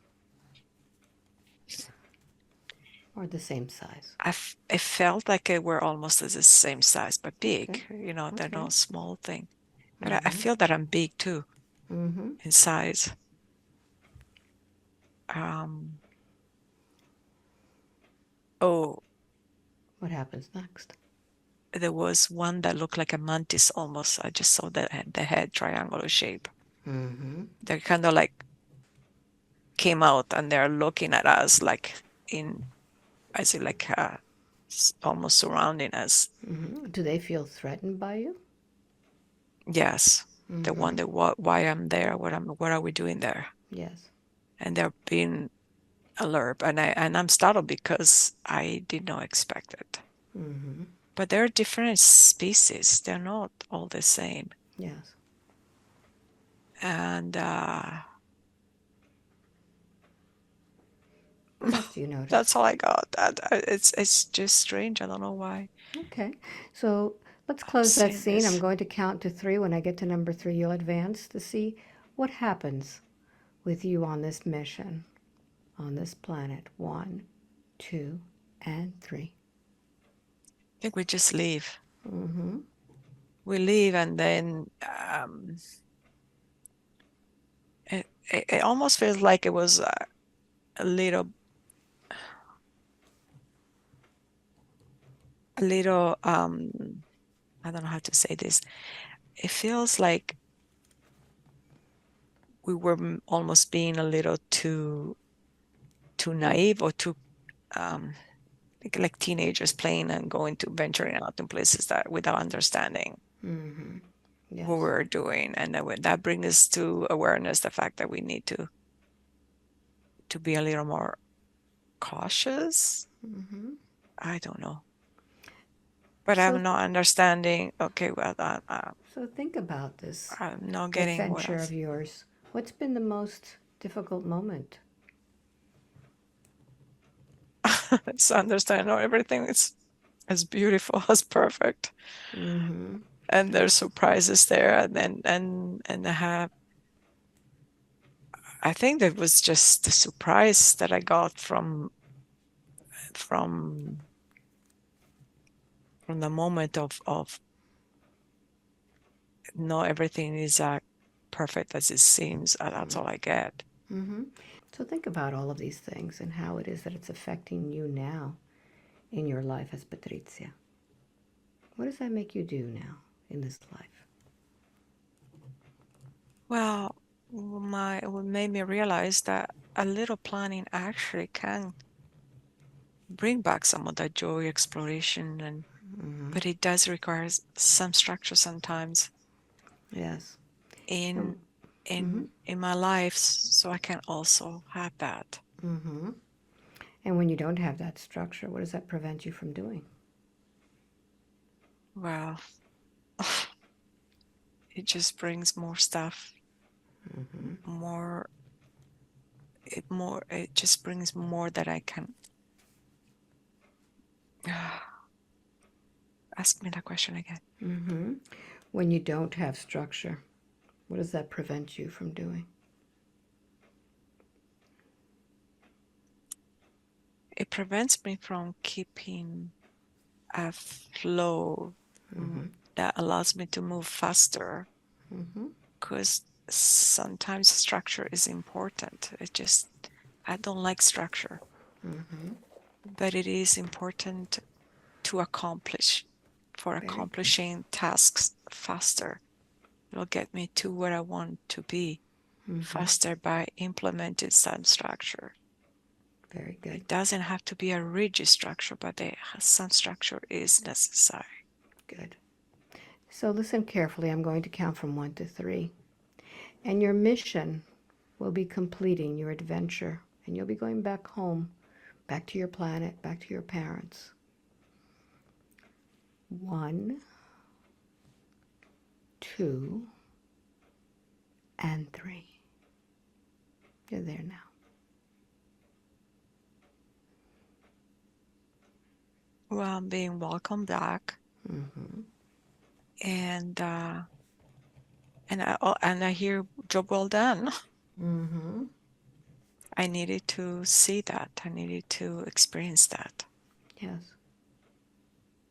or the same size. It felt like they were almost as the same size, but Okay. big. They're Okay. not small thing. But I Mm-hmm. feel that I'm big too Mm-hmm. in size. Um, oh, What happens next? there was one that looked like a mantis almost. I just saw the head triangular shape. Mm-hmm. They kind of like came out and they're looking at us like in, I see like almost surrounding us. Mm-hmm. Do they feel threatened by you? Yes, they Mm-hmm. wonder why I'm there, what are we doing there, Yes. and they're being alert, and I'm startled because I did not expect it. Mm-hmm. But they're different species; they're not all the same, Yes. and What else do you notice? that's all I got. It's just strange. I don't know why Okay. So let's I'm close that seeing scene. I'm this. going to count to three. When I get to number three, you'll advance to see what happens with you on this mission, on this planet. One, two, and three. I think we just leave. Mm-hmm. We leave, and then it almost feels like it was a little a little I don't know how to say this. It feels like we were almost being a little too naive or too um like teenagers playing and going to venturing out in places that without understanding Mm-hmm. what Yes. we're doing, and that brings us to awareness the fact that we need to be a little more cautious. Mm-hmm. I don't know, but So, I'm not understanding. Okay, well, so think about this I'm not getting what adventure of else. yours. What's been the most difficult moment? So understand, no, everything is as beautiful as perfect, Mm-hmm. and there's surprises there, and then and I think that was just the surprise that I got from from the moment of no, everything is perfect as it seems. That's all I get. Mm-hmm. So think about all of these things and how it is that it's affecting you now in your life as Patrizia. What does that make you do now in this life? Well, what made me realize that a little planning actually can bring back some of that joy, exploration, and Mm-hmm. but it does require some structure sometimes Yes. in And, mm-hmm. in my life, so I can also have that. Mm-hmm. And when you don't have that structure, what does that prevent you from doing? Well, it just brings more stuff, Mm-hmm. more it just brings more that I can ask me that question again. Mm-hmm. When you don't have structure, what does that prevent you from doing? It prevents me from keeping a flow Mm-hmm. that allows me to move faster Mm-hmm. because sometimes structure is important. I don't like structure, but it is important to accomplish, for Very good. accomplishing tasks faster. It'll get me to where I want to be faster by implementing some structure. Very good. It doesn't have to be a rigid structure, but some structure is necessary. Good. So listen carefully. I'm going to count from 1 to 3. And your mission will be completing your adventure. And you'll be going back home, back to your planet, back to your parents. 1, 2, and 3. You're there now. Well, I'm being welcomed back, and I hear job well done. I needed to see that. I needed to experience that. Yes.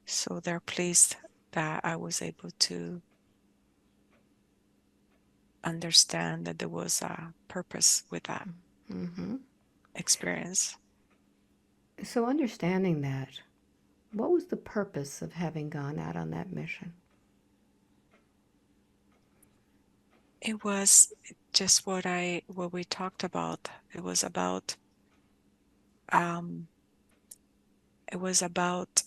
So they're pleased that I was able to understand that there was a purpose with that experience. So understanding that, what was the purpose of having gone out on that mission? It was just what we talked about. Um it was about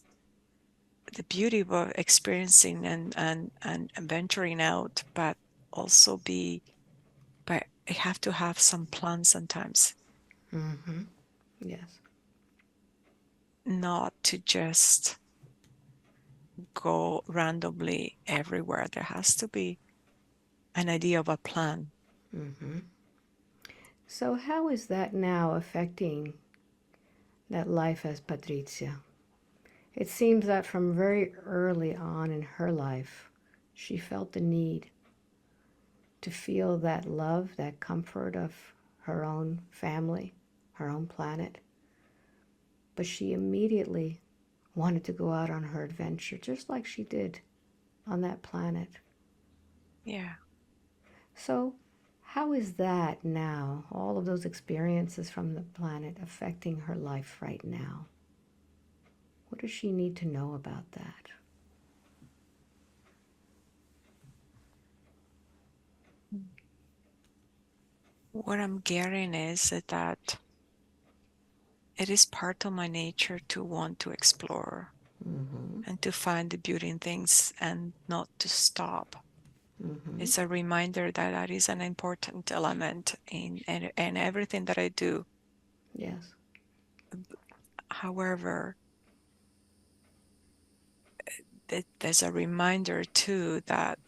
the beauty of experiencing and venturing out, but also but I have to have some plan sometimes, Yes. not to just go randomly everywhere. There has to be an idea of a plan. So how is that now affecting that life as Patricia? It seems that from very early on in her life, she felt the need to feel that love, that comfort of her own family, her own planet. But she immediately wanted to go out on her adventure, just like she did on that planet. Yeah. So, how is that now, all of those experiences from the planet, affecting her life right now? What does she need to know about that? What I'm getting is that it is part of my nature to want to explore and to find the beauty in things and not to stop. It's a reminder that that is an important element in everything that I do. Yes. However, there's a reminder too that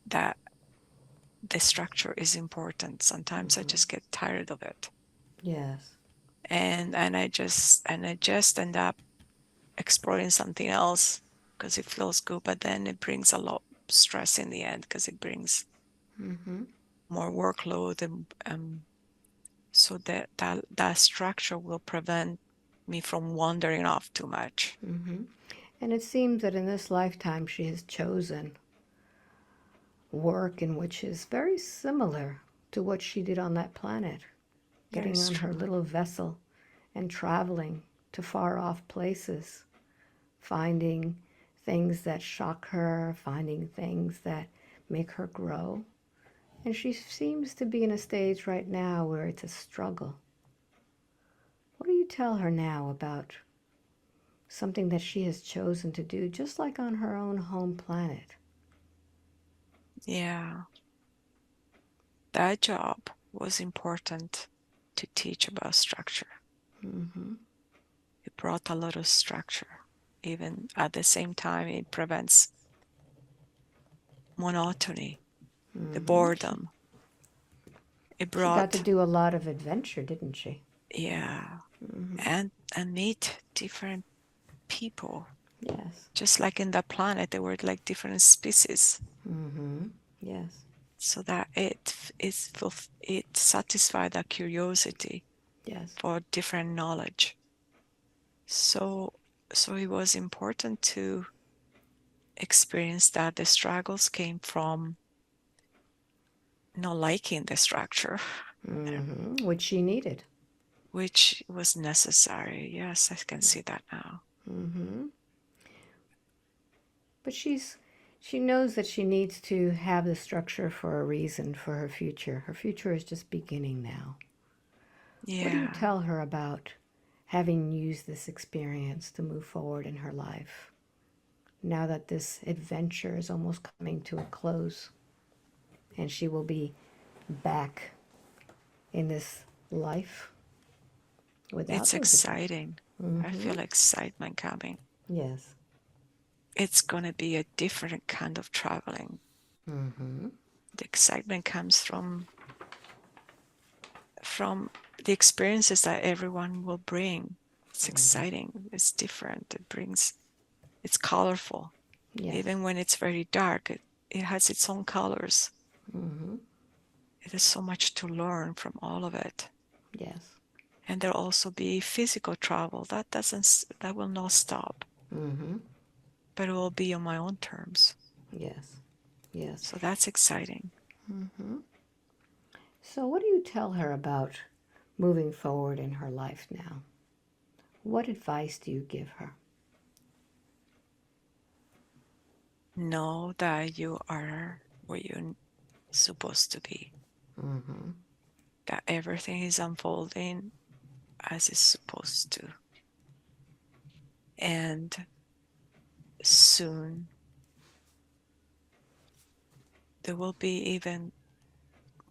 the structure is important. Sometimes I just get tired of it, Yes. and I just end up exploring something else because it feels good, but then it brings a lot of stress in the end because it brings more workload, and so that structure will prevent me from wandering off too much. And it seems that in this lifetime she has chosen work in which is very similar to what she did on that planet, That getting is on her true. little vessel and traveling to far off places, finding things that shock her, finding things that make her grow. And she seems to be in a stage right now where it's a struggle. What do you tell her now about something that she has chosen to do, just like on her own home planet? Yeah, that job was important to teach about structure. It brought a lot of structure. Even at the same time, it prevents monotony, the She boredom. It she got to brought, do a lot of adventure, didn't she? yeah, and meet different people. Yes. Just like in the planet, there were like different species, Yes. so that it satisfied that curiosity Yes. for different knowledge. So so it was important to experience that the struggles came from not liking the structure, Which she needed. which was necessary. Yes, I can see that now. But she knows that she needs to have the structure for a reason for her future. Her future is just beginning now. What do you Yeah, tell her about having used this experience to move forward in her life now that this adventure is almost coming to a close and she will be back in this life without it's those attachments? exciting. I Mm-hmm. feel excitement coming. Yes. It's going to be a different kind of traveling. Mm-hmm. The excitement comes from the experiences that everyone will bring. It's exciting. It's different. It's colorful. Yes. Even when it's very dark, it has its own colors. Mm-hmm. It is so much to learn from all of it. Yes. And there'll also be physical travel. That will not stop, Mm-hmm. but it will be on my own terms. Yes. Yes. So that's exciting. So, what do you tell her about moving forward in her life now? What advice do you give her? Know that you are where you're supposed to be, Mm-hmm. that everything is unfolding as it's supposed to. And soon there will be even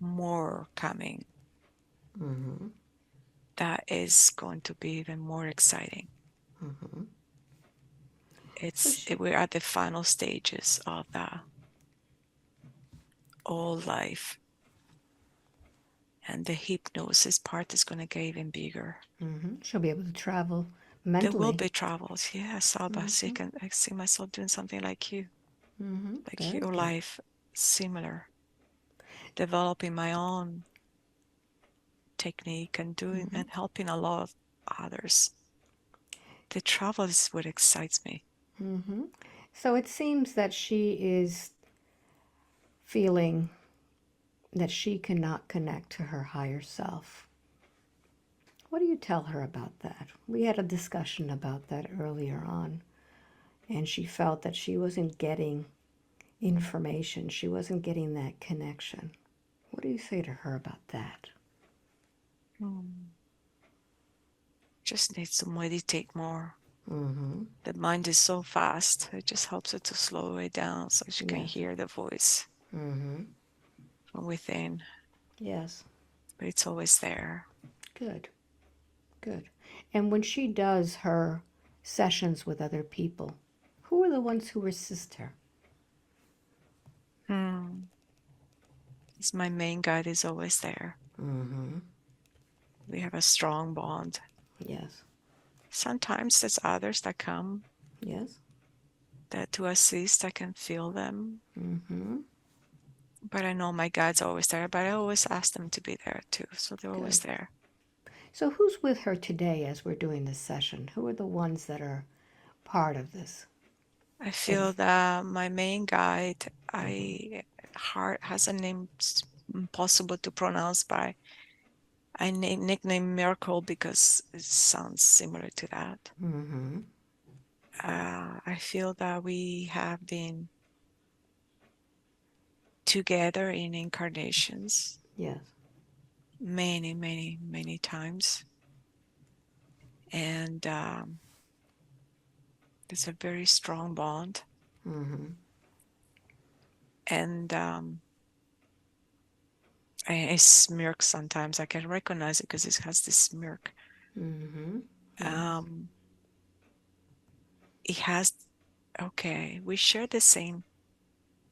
more coming Mm-hmm. that is going to be even more exciting. Mm-hmm. So she. We're at the final stages of the old life, and the hypnosis part is going to get even bigger. She'll be able to travel There will mentally. be travels. Yes, Alba. Mm-hmm. I see myself doing something Mm-hmm. like Very your good. life, similar, developing my own technique and doing Mm-hmm. and helping a lot of others. The travel is what excites me. Mm-hmm. So it seems that she is feeling that she cannot connect to her higher self. What do you tell her about that? We had a discussion about that earlier on, and she felt that she wasn't getting information, she wasn't getting that connection. What do you say to her about that? Hmm. Just needs to meditate more. Mm-hmm. The mind is so fast. It just helps it to slow it down so she can Yes. hear the voice Mm-hmm. from within. Yes. But it's always there. Good. Good. And when she does her sessions with other people, who are the ones who assist her? Hmm. It's my main guide is always there. Mm-hmm. We have a strong bond. Yes. Sometimes there's others that come Yes. that to assist. I can feel them. Mm-hmm. But I know my guide's always there. But I always ask them to be there too. So they're always Good. there. So who's with her today as we're doing this session? Who are the ones that are part of this? I Ad- feel that my main guide, I heart has a name impossible to pronounce, but nickname Miracle because it sounds similar to that. mm-hmm. I feel that we have been together in incarnations Yes. many, many, many times. And there's a very strong bond. Mm-hmm. And I smirk sometimes. I can recognize it because it has this smirk. Mm-hmm. Yes. Um, it has, okay, we share the same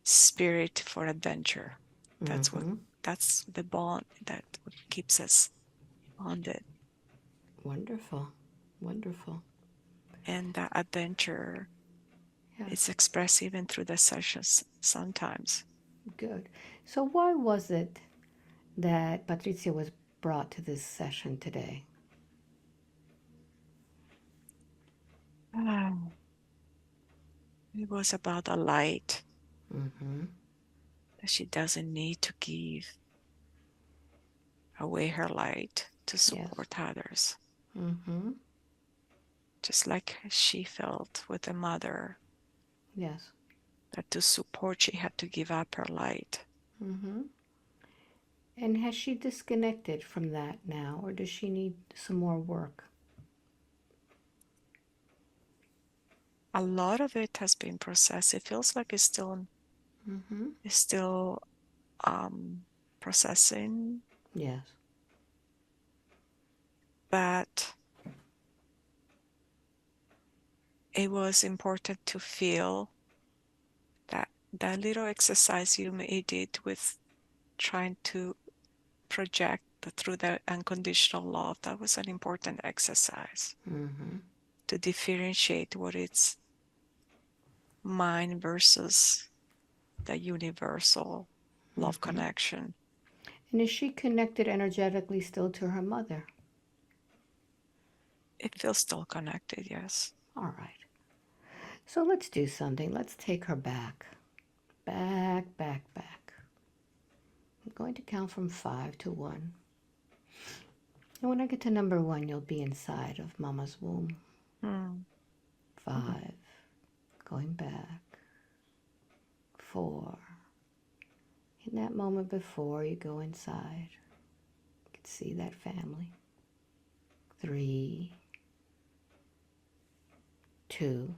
spirit for adventure. That's what, Mm-hmm. that's the bond that keeps us bonded. Wonderful. Wonderful. And that adventure Yes. is expressed even through the sessions sometimes. Good. So why was it that Patricia was brought to this session today? Ah, it was about a light Mm-hmm. that she doesn't need to give. away her light to Yes. support others, Mm-hmm. just like she felt with the mother, Yes. that to support she had to give up her light. Mm-hmm. And has she disconnected from that now, or does she need some more work? A lot of it has been processed. It feels like Mm-hmm. it's still processing, Yes. but it was important to feel that that little exercise you did with trying to project through the unconditional love, that was an important exercise Mm-hmm. to differentiate what it's mine versus the universal love Mm-hmm. connection. And is she connected energetically still to her mother? It feels still connected, yes. All right. So let's do something. Let's take her back. Back, back, back. I'm going to count from 5 to 1. And when I get to number 1, you'll be inside of Mama's womb. Hmm. 5. Going back. 4. In that moment before you go inside, you can see that family. 3, 2,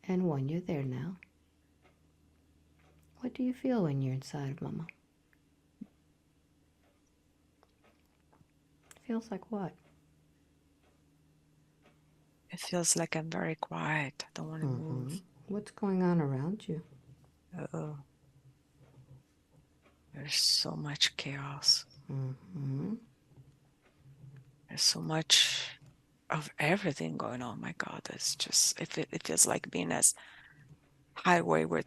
and 1. You're there now. What do you feel when you're inside of Mama? Feels like what? It feels like I'm very quiet. I don't want to Mm-hmm. move. What's going on around you? Oh, there's so much chaos. Mm-hmm. There's so much of everything going on. My God, it's just it feels like being as highway with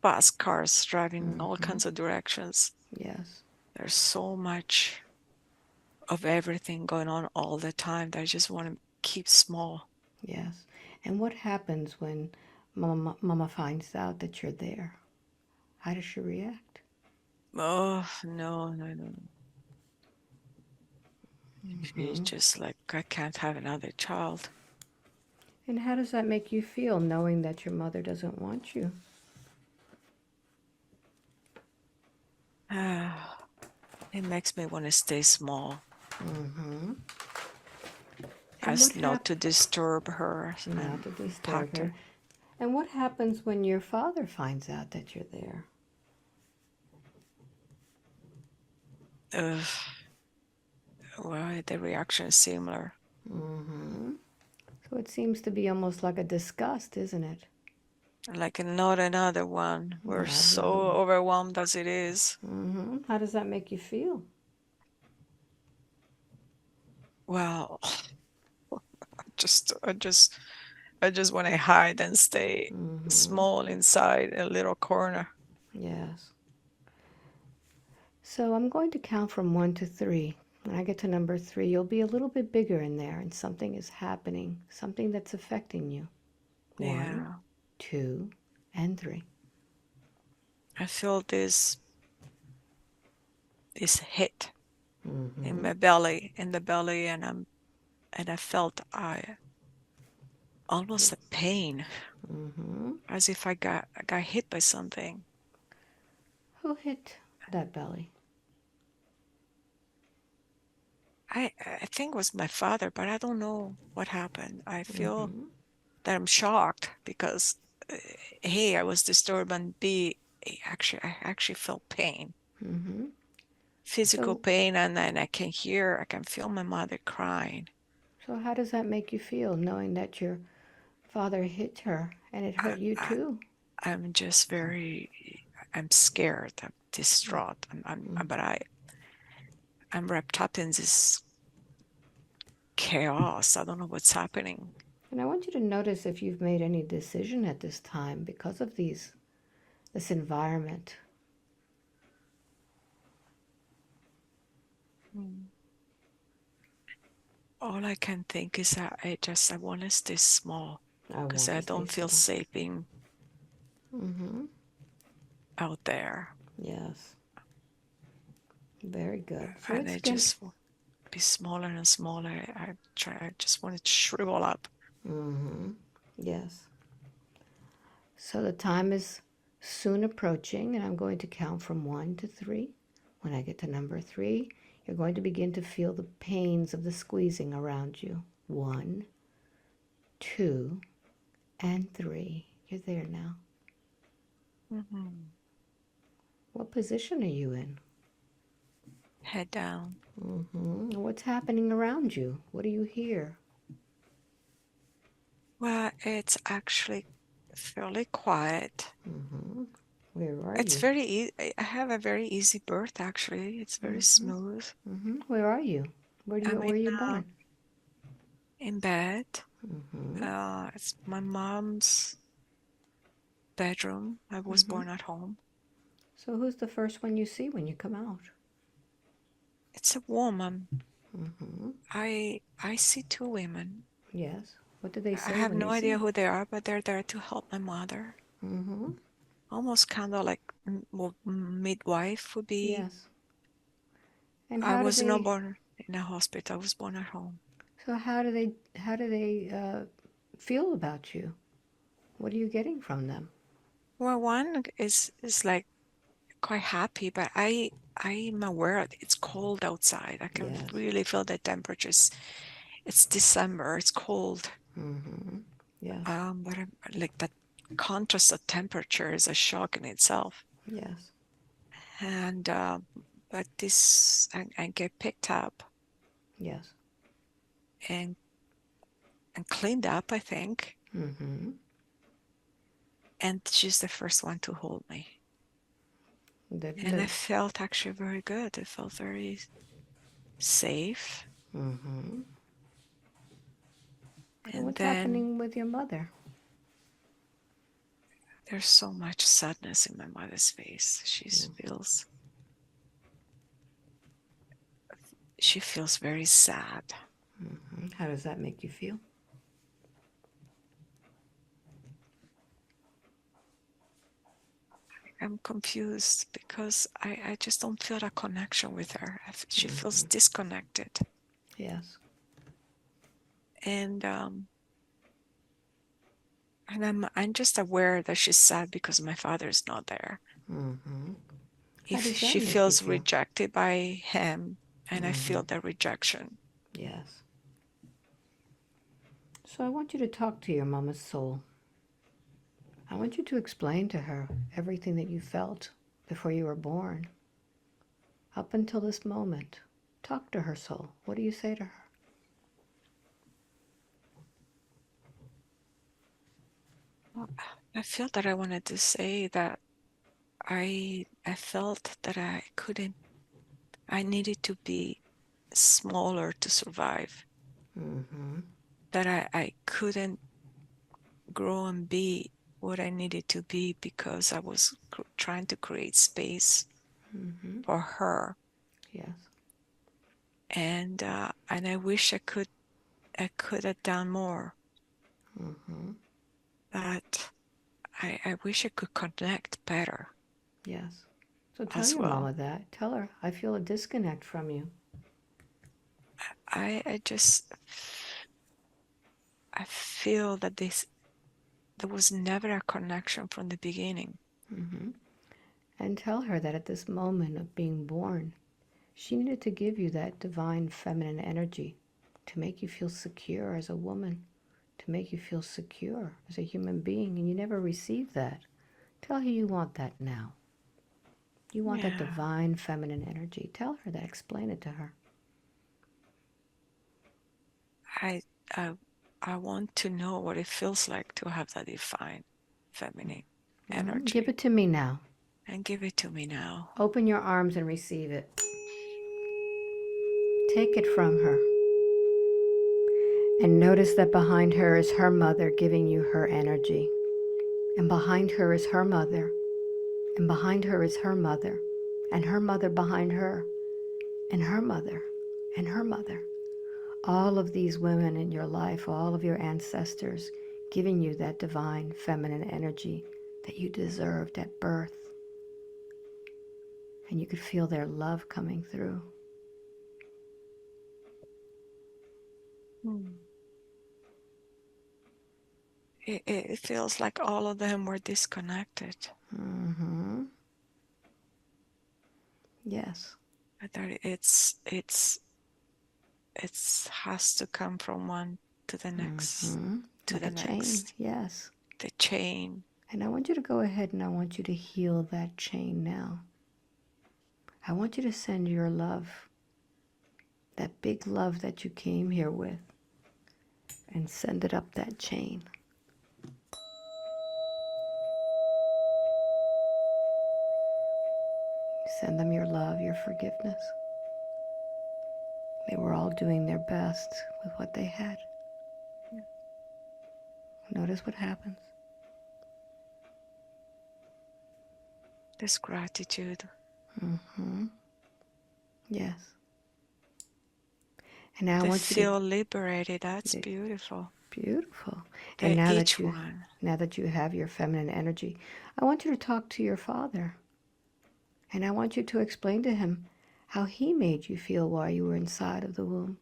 fast cars driving in all Mm-hmm. kinds of directions. Yes. There's so much of everything going on all the time that I just want to keep small. Yes. And what happens when Mama finds out that you're there? How does she react? Oh, no, no, no, no. She's Mm-hmm. just like, I can't have another child. And how does that make you feel knowing that your mother doesn't want you? It makes me want to stay small Mm-hmm. And as not to disturb her not and to disturb impact her. her. And what happens when your father finds out that you're there? Ugh, well, the reaction is similar. Mm-hmm. So it seems to be almost like a disgust, isn't it? Like not another one. We're Not so another. overwhelmed as it is. Mm-hmm. How does that make you feel? Well, just I just want to hide and stay Mm-hmm. small inside a little corner. Yes. So I'm going to count from 1 to 3. When I get to number 3, you'll be a little bit bigger in there, and something is happening, something that's affecting you. 1, Yeah. 2, and 3. I feel this hit in Mm-hmm. my belly, in the belly, and I felt I almost a pain, Mm-hmm. as if I got hit by something. Who hit that belly? I think it was my father, but I don't know what happened. I feel Mm-hmm. that I'm shocked because A, I was disturbed, and B, I actually felt pain, Mm-hmm. physical So, pain, and then I can feel my mother crying. so how does that make you feel knowing that your father hit her and it I, hurt you I too? I'm just I'm scared, I'm distraught, but I'm wrapped up in this chaos. I don't know what's happening. And I want you to notice if you've made any decision at this time because of this environment. Mm. All I can think is that I want to stay small I because want I to stay don't feel small. safe being Mm-hmm. out there. Yes. Very good. So and it's I going. just be smaller and smaller. I just want it to shrivel up. Mm-hmm. Yes. So the time is soon approaching, and I'm going to count from 1 to 3. When I get to number 3, you're going to begin to feel the pains of the squeezing around you. 1, 2, and 3. You're there now. Hmm. What position are you in? Head down. What's happening around you? What do you hear? Well, it's actually fairly quiet. Where are It's you? very easy. I have a very easy birth, actually. It's very smooth. Where are you? I'm Where are you um, born? in bed. It's my mom's bedroom. I was born at home. So who's the first one you see when you come out? It's a woman. I see two women. Yes. What do they I say have when no they idea see who they are, but they're there to help my mother. you? Almost kind of like what midwife would be. Yes. And I was not born in a hospital. I was born at home. how do they feel about you? What are you getting from them? Well, one is like quite happy, but I'm aware that it's cold outside. I can Yes. really feel the temperatures. It's December. It's cold. Yes. But like that contrast of temperature is a shock in itself. Yes. And but this I get picked up Yes. and cleaned up, I think. And she's the first one to hold me. The, And I the, felt actually very good. I felt very safe. and And what's then happening with your mother? there's so much sadness in my mother's face. She feels very sad. How does that make you feel? I'm confused because I just don't feel a connection with her. She feels disconnected. Yes. And I'm just aware that she's sad because my father is not there. How If does that she make you feels feel? rejected by him, and I feel the rejection. Yes. So I want you to talk to your mama's soul. I want you to explain to her everything that you felt before you were born, up until this moment. Talk to her soul. What do you say to her? I feel that I wanted to say that I felt that I needed to be smaller to survive. That I couldn't grow and be what I needed to be because I was trying to create space for her. Yes. And I wish I could have done more. That I wish I could connect better Yes. So tell as your well. mama that. Tell her, I feel a disconnect from you. I feel that there was never a connection from the beginning. And tell her that at this moment of being born, she needed to give you that divine feminine energy to make you feel secure as a woman, to make you feel secure as a human being, and you never received that. Tell her you want that now. You want that Yeah, divine feminine energy. Tell her that. Explain it to her. I I I want to know what it feels like to have that divine feminine Give energy, it to me now. and give it to me now. Open your arms and receive it. Take it from her. And notice that behind her is her mother giving you her energy. And behind her is her mother. And behind her is her mother. And her mother behind her. And her mother. And her mother. All of these women in your life, all of your ancestors, giving you that divine feminine energy that you deserved at birth. And you could feel their love coming through. Hmm. It feels like all of them were disconnected. Mm-hmm. Yes. That it's has to come from one to the next, Mm-hmm. to Like a the chain. next. Yes. The chain. And I want you to go ahead and I want you to heal that chain now. I want you to send your love, that big love that you came here with, and send it up that chain. Send them your love, your forgiveness. They were all doing their best with what they had. Yeah. Notice what happens. This gratitude. Mm-hmm. Yes. And now I They want you to, feel liberated. That's beautiful. beautiful. And They each one. now that you have your feminine energy, I want you to talk to your father. And I want you to explain to him how he made you feel while you were inside of the womb.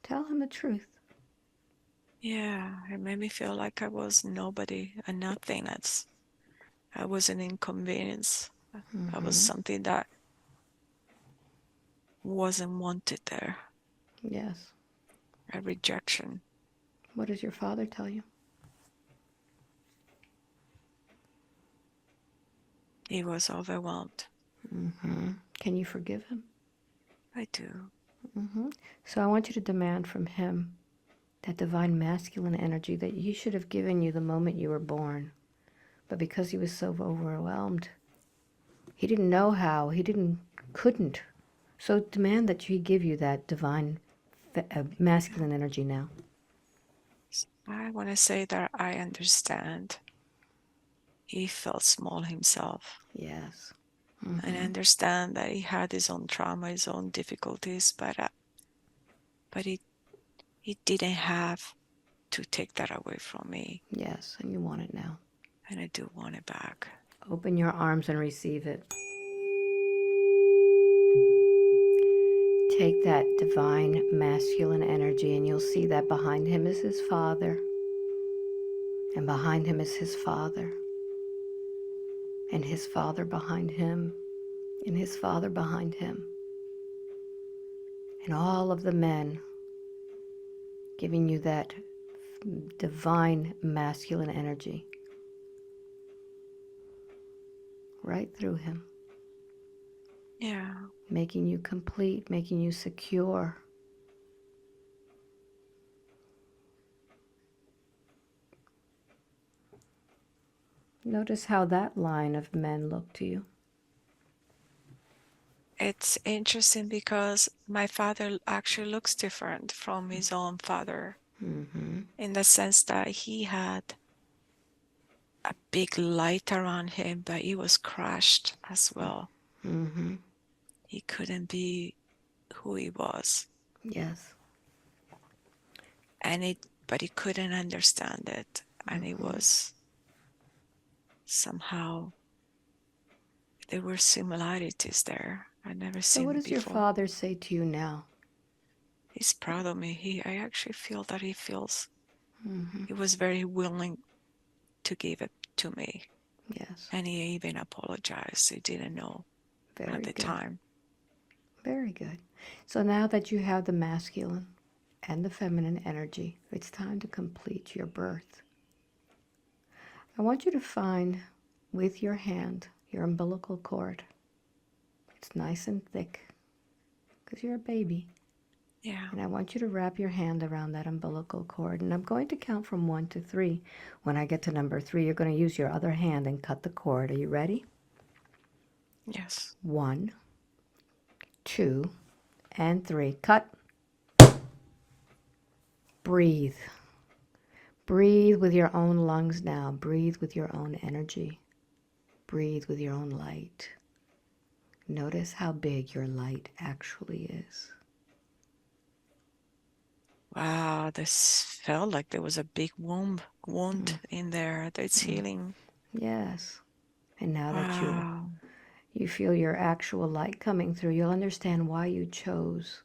Tell him the truth. Yeah, it made me feel like I was nobody and nothing. I was an inconvenience. I was Mm-hmm. something that wasn't wanted there. Yes. A rejection. What does your father tell you? He was overwhelmed. Mm-hmm. Can you forgive him? I do. Mm-hmm. So I want you to demand from him that divine masculine energy that he should have given you the moment you were born. But because he was so overwhelmed, he didn't know how, couldn't. So demand that he give you that divine masculine energy now. I want to say that I understand. He felt small himself. Yes. And I Mm-hmm. understand that he had his own trauma, his own difficulties, but he didn't have to take that away from me. Yes, and you want it now. And I do want it back. Open your arms and receive it. Take that divine masculine energy, and you'll see that behind him is his father, and behind him is his father, and his father behind him, and his father behind him, and all of the men giving you that divine masculine energy right through him, Yeah. making you complete, making you secure. Notice how that line of men look to you. It's interesting because my father actually looks different from his own father Mm-hmm. in the sense that he had a big light around him, but he was crushed as well. Mm-hmm. He couldn't be who he was. Yes. But he couldn't understand it. And it Mm-hmm. was somehow, there were similarities there I'd never So what seen does your before. father say to you now? He's proud of me. I actually feel that Mm-hmm. he was very willing to give it to me. Yes. And he even apologized. He didn't know at Very the good. time. Very good. So now that you have the masculine and the feminine energy, it's time to complete your birth. I want you to find with your hand your umbilical cord. It's nice and thick because you're a baby. Yeah. And I want you to wrap your hand around that umbilical cord. And I'm going to count from 1 to 3. When I get to number 3, you're going to use your other hand and cut the cord. Are you ready? Yes. 1, 2, and 3. Cut. Breathe. Breathe with your own lungs now. Breathe with your own energy. Breathe with your own light. Notice how big your light actually is. Wow, this felt like there was a big wound in there that's healing. Yes. And now that Wow. you feel your actual light coming through, you'll understand why you chose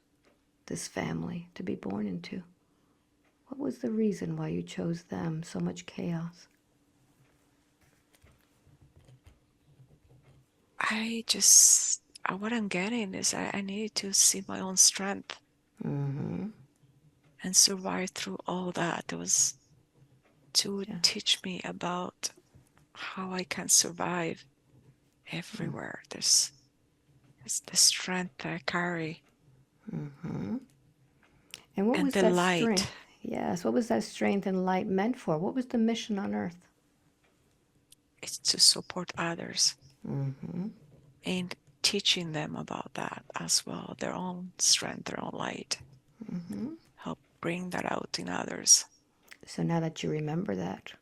this family to be born into. What was the reason why you chose them? So much chaos. What I'm getting is I needed to see my own strength and survive through all that. It was to Yeah. teach me about how I can survive everywhere. There's the strength that I carry And what and was the that light. strength? Yes, what was that strength and light meant for? What was the mission on earth? It's to support others and teaching them about that as well, their own strength, their own light. Help bring that out in others. So now that you remember that,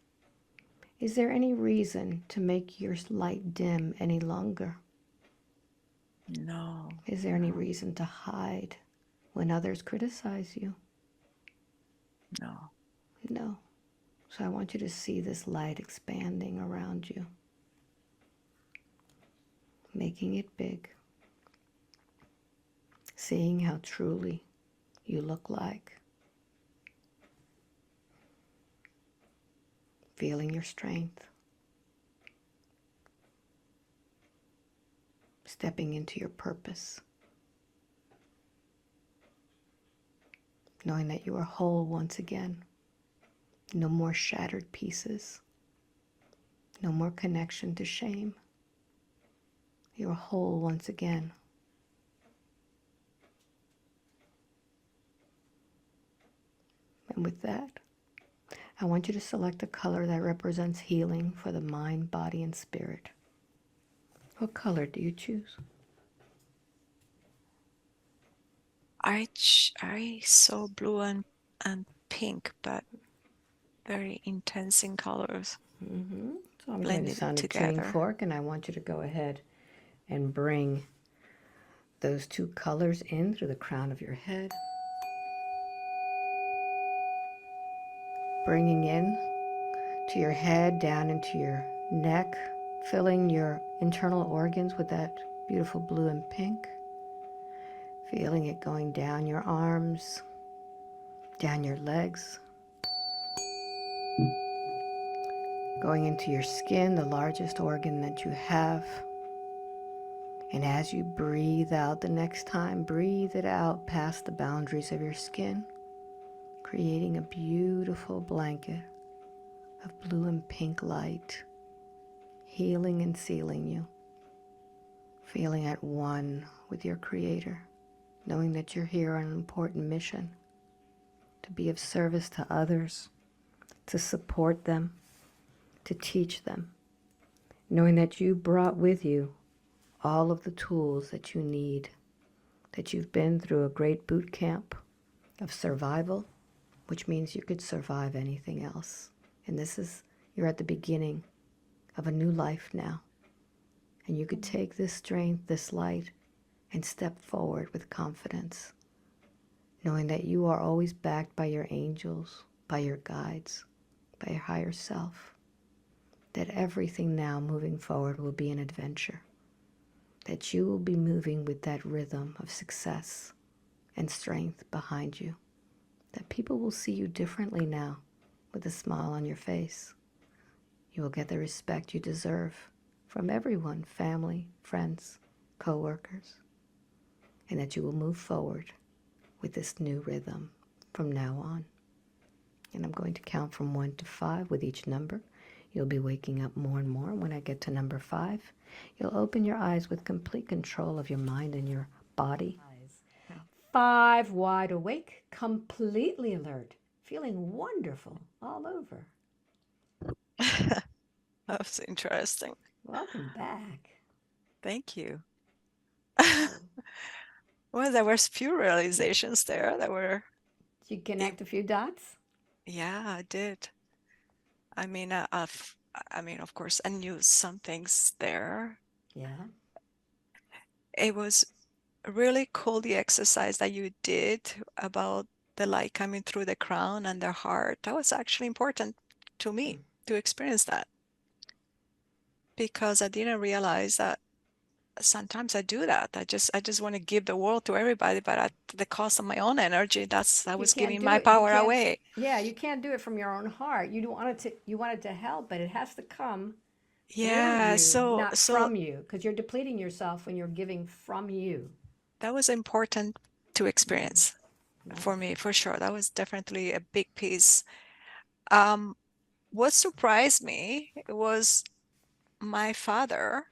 is there any reason to make your light dim any longer? No, Is there any reason to hide when others criticize you? no. No. So I want you to see this light expanding around you, making it big, seeing how truly you look like, feeling your strength, stepping into your purpose, knowing that you are whole once again. No more shattered pieces, no more connection to shame. You're whole once again. And with that, I want you to select a color that represents healing for the mind, body, and spirit. What color do you choose? I saw blue and pink, but very intense in colors, So I'm going to blended sound a tuning together. fork, and I want you to go ahead and bring those two colors in through the crown of your head. Bringing in to your head, down into your neck, filling your internal organs with that beautiful blue and pink. Feeling it going down your arms, down your legs, going into your skin, the largest organ that you have. And as you breathe out the next time, breathe it out past the boundaries of your skin, creating a beautiful blanket of blue and pink light, healing and sealing you, feeling at one with your Creator, knowing that you're here on an important mission to be of service to others, to support them, to teach them, knowing that you brought with you all of the tools that you need, that you've been through a great boot camp of survival, which means you could survive anything else. And you're at the beginning of a new life now. And you could take this strength, this light, and step forward with confidence, knowing that you are always backed by your angels, by your guides, by your higher self, that everything now moving forward will be an adventure, that you will be moving with that rhythm of success and strength behind you, that people will see you differently now with a smile on your face. You will get the respect you deserve from everyone, family, friends, co-workers, and that you will move forward with this new rhythm from now on. And I'm going to count from 1 to 5 with each number. You'll be waking up more and more. When I get to number 5, you'll open your eyes with complete control of your mind and your body. 5, wide awake, completely alert, feeling wonderful all over. That's interesting. Welcome back. Thank you. So, Well, there was few realizations there that were, did you connect a few dots? yeah, I did. I mean, of course, I knew some things there. Yeah. It was really cool the exercise that you did about the light coming through the crown and the heart. That was actually important to me to experience that because I didn't realize that sometimes I do that. I just want to give the world to everybody, but at the cost of my own energy. I You was can't giving do my it. You power can't. away. Yeah, you can't do it from your own heart. You don't want it to. You want it to help, but it has to come through Yeah, you, so not so from you, because you're depleting yourself when you're giving from you. that was important to Yeah. experience for Nice. me, for sure. That was definitely a big piece. Um, what surprised me was my father,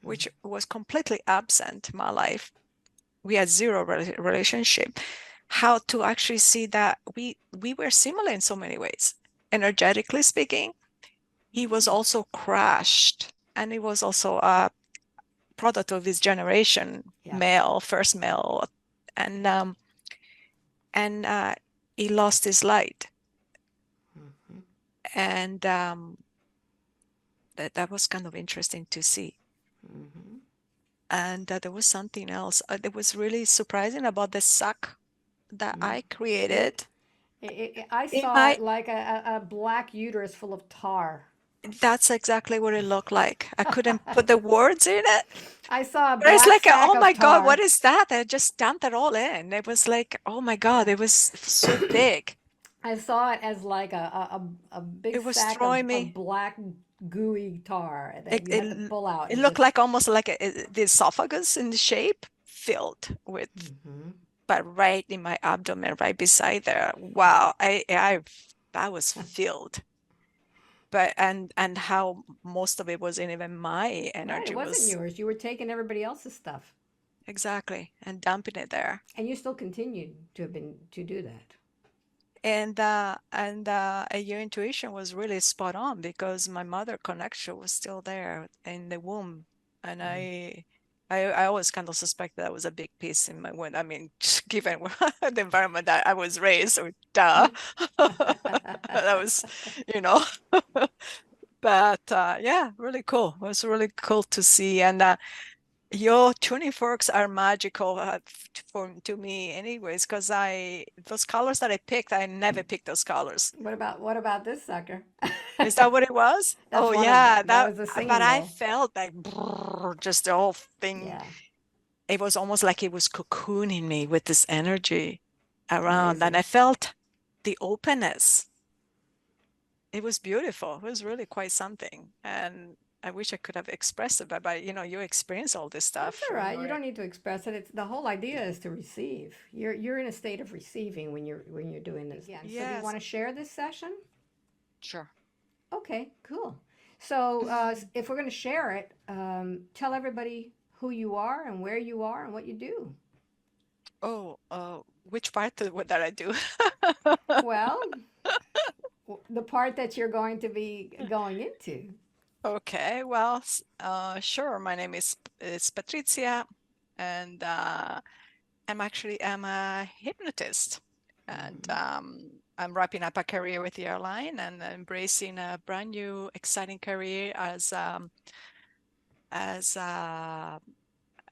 which was completely absent in my life. We had zero relationship. How to actually see that we were similar in so many ways. Energetically speaking, he was Mm. also crashed, and he was also a product of his generation, Yep. male, first male, and and he lost his light, Mm-hmm. and that was kind of interesting to see. Mm-hmm. And there was something else that was really surprising about the suck that Mm. I It, created I in saw my. it like a black uterus full of tar. That's exactly what it looked like. I couldn't put the words in it, I saw a but it's black like, sack oh of my God, what tar. is that? I just dumped it all in. It was like, oh my God, Yeah. it was so big. I saw it as like a big It was sack throwing of me. black gooey tar It that you it, had to pull out it and looked just. like almost like the esophagus in the shape filled with, Hmm. but right in my abdomen, right beside there. Wow, I was filled. But and how most of it wasn't even my Right, it energy wasn't was. yours. You were taking everybody else's stuff, Exactly, and dumping it there. and you still continued to have been to do that. And your intuition was really spot on because my mother connection was still there in the womb, and Mm. I always kind of suspected that was a big piece in my wound. I mean, just given the environment that I was raised, so duh, that was, you know. But yeah, really cool. It was really cool to see, and your tuning forks are magical for to me, anyways, because I those colors that I picked, I never picked those colors. What about this sucker? Is that what it was? That's Oh one of yeah, them. That that. was the But singing I bowl. felt like brrr, just the whole thing. Yeah, It was almost like it was cocooning me with this energy around, and amazing. I felt the openness. It was beautiful. It was really quite something, and I wish I could have expressed it, but you experience all this That's stuff all when right. You you're. don't need to express it. It's the whole idea is to receive. You're in a state of receiving when you're doing this. Again. So do you Yes, want to share this session? sure. Okay, cool. So if we're going to share it, tell everybody who you are and where you are and what you do. Oh, which part that I do? Well, the part that you're going to be going into. Okay, well, sure. My name is Patrizia, and I'm a hypnotist, and Hmm. I'm wrapping up a career with the airline and embracing a brand new exciting career as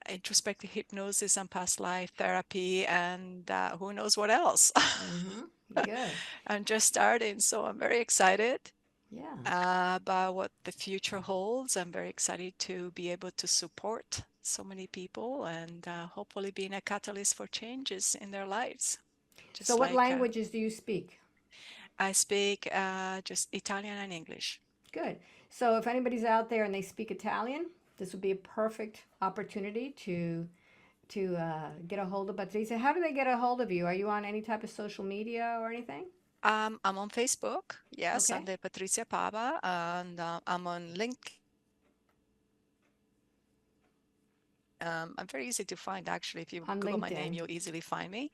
introspective hypnosis and past life therapy, and who knows what else. Hmm. Good. I'm just starting, so I'm very excited Yeah. about what the future holds. I'm very excited to be able to support so many people and hopefully being a catalyst for changes in their lives. So, Just what like languages do you speak? I speak just Italian and English. Good. So, if anybody's out there and they speak Italian, this would be a perfect opportunity to get a hold of Patrizia. How do they get a hold of you? Are you on any type of social media or anything? I'm on Facebook, yes, Okay. under Patrizia Pava, and I'm on LinkedIn. I'm very easy to find, actually. If you On Google my name, LinkedIn. you'll easily find me.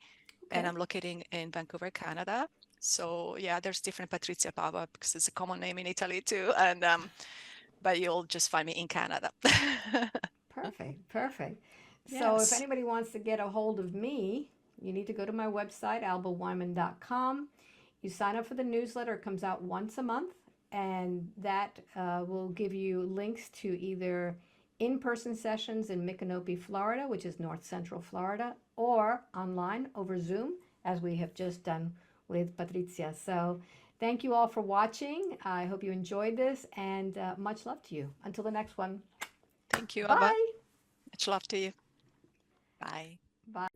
And Okay. I'm located in Vancouver, Canada. So yeah, there's different Patrizia Pava because it's a common name in Italy too. And but you'll just find me in Canada. Perfect. Perfect. So, if Yes. anybody wants to get a hold of me, you need to go to my website, albaweinman.com. You sign up for the newsletter, it comes out once a month, and that will give you links to either in person sessions in Micanopy, Florida, which is north central Florida, or online over Zoom, as we have just done with Patrizia. So, thank you all for watching. I hope you enjoyed this, and much love to you. Until the next one. Thank you, Alba. Bye. Much love to you. Bye. Bye.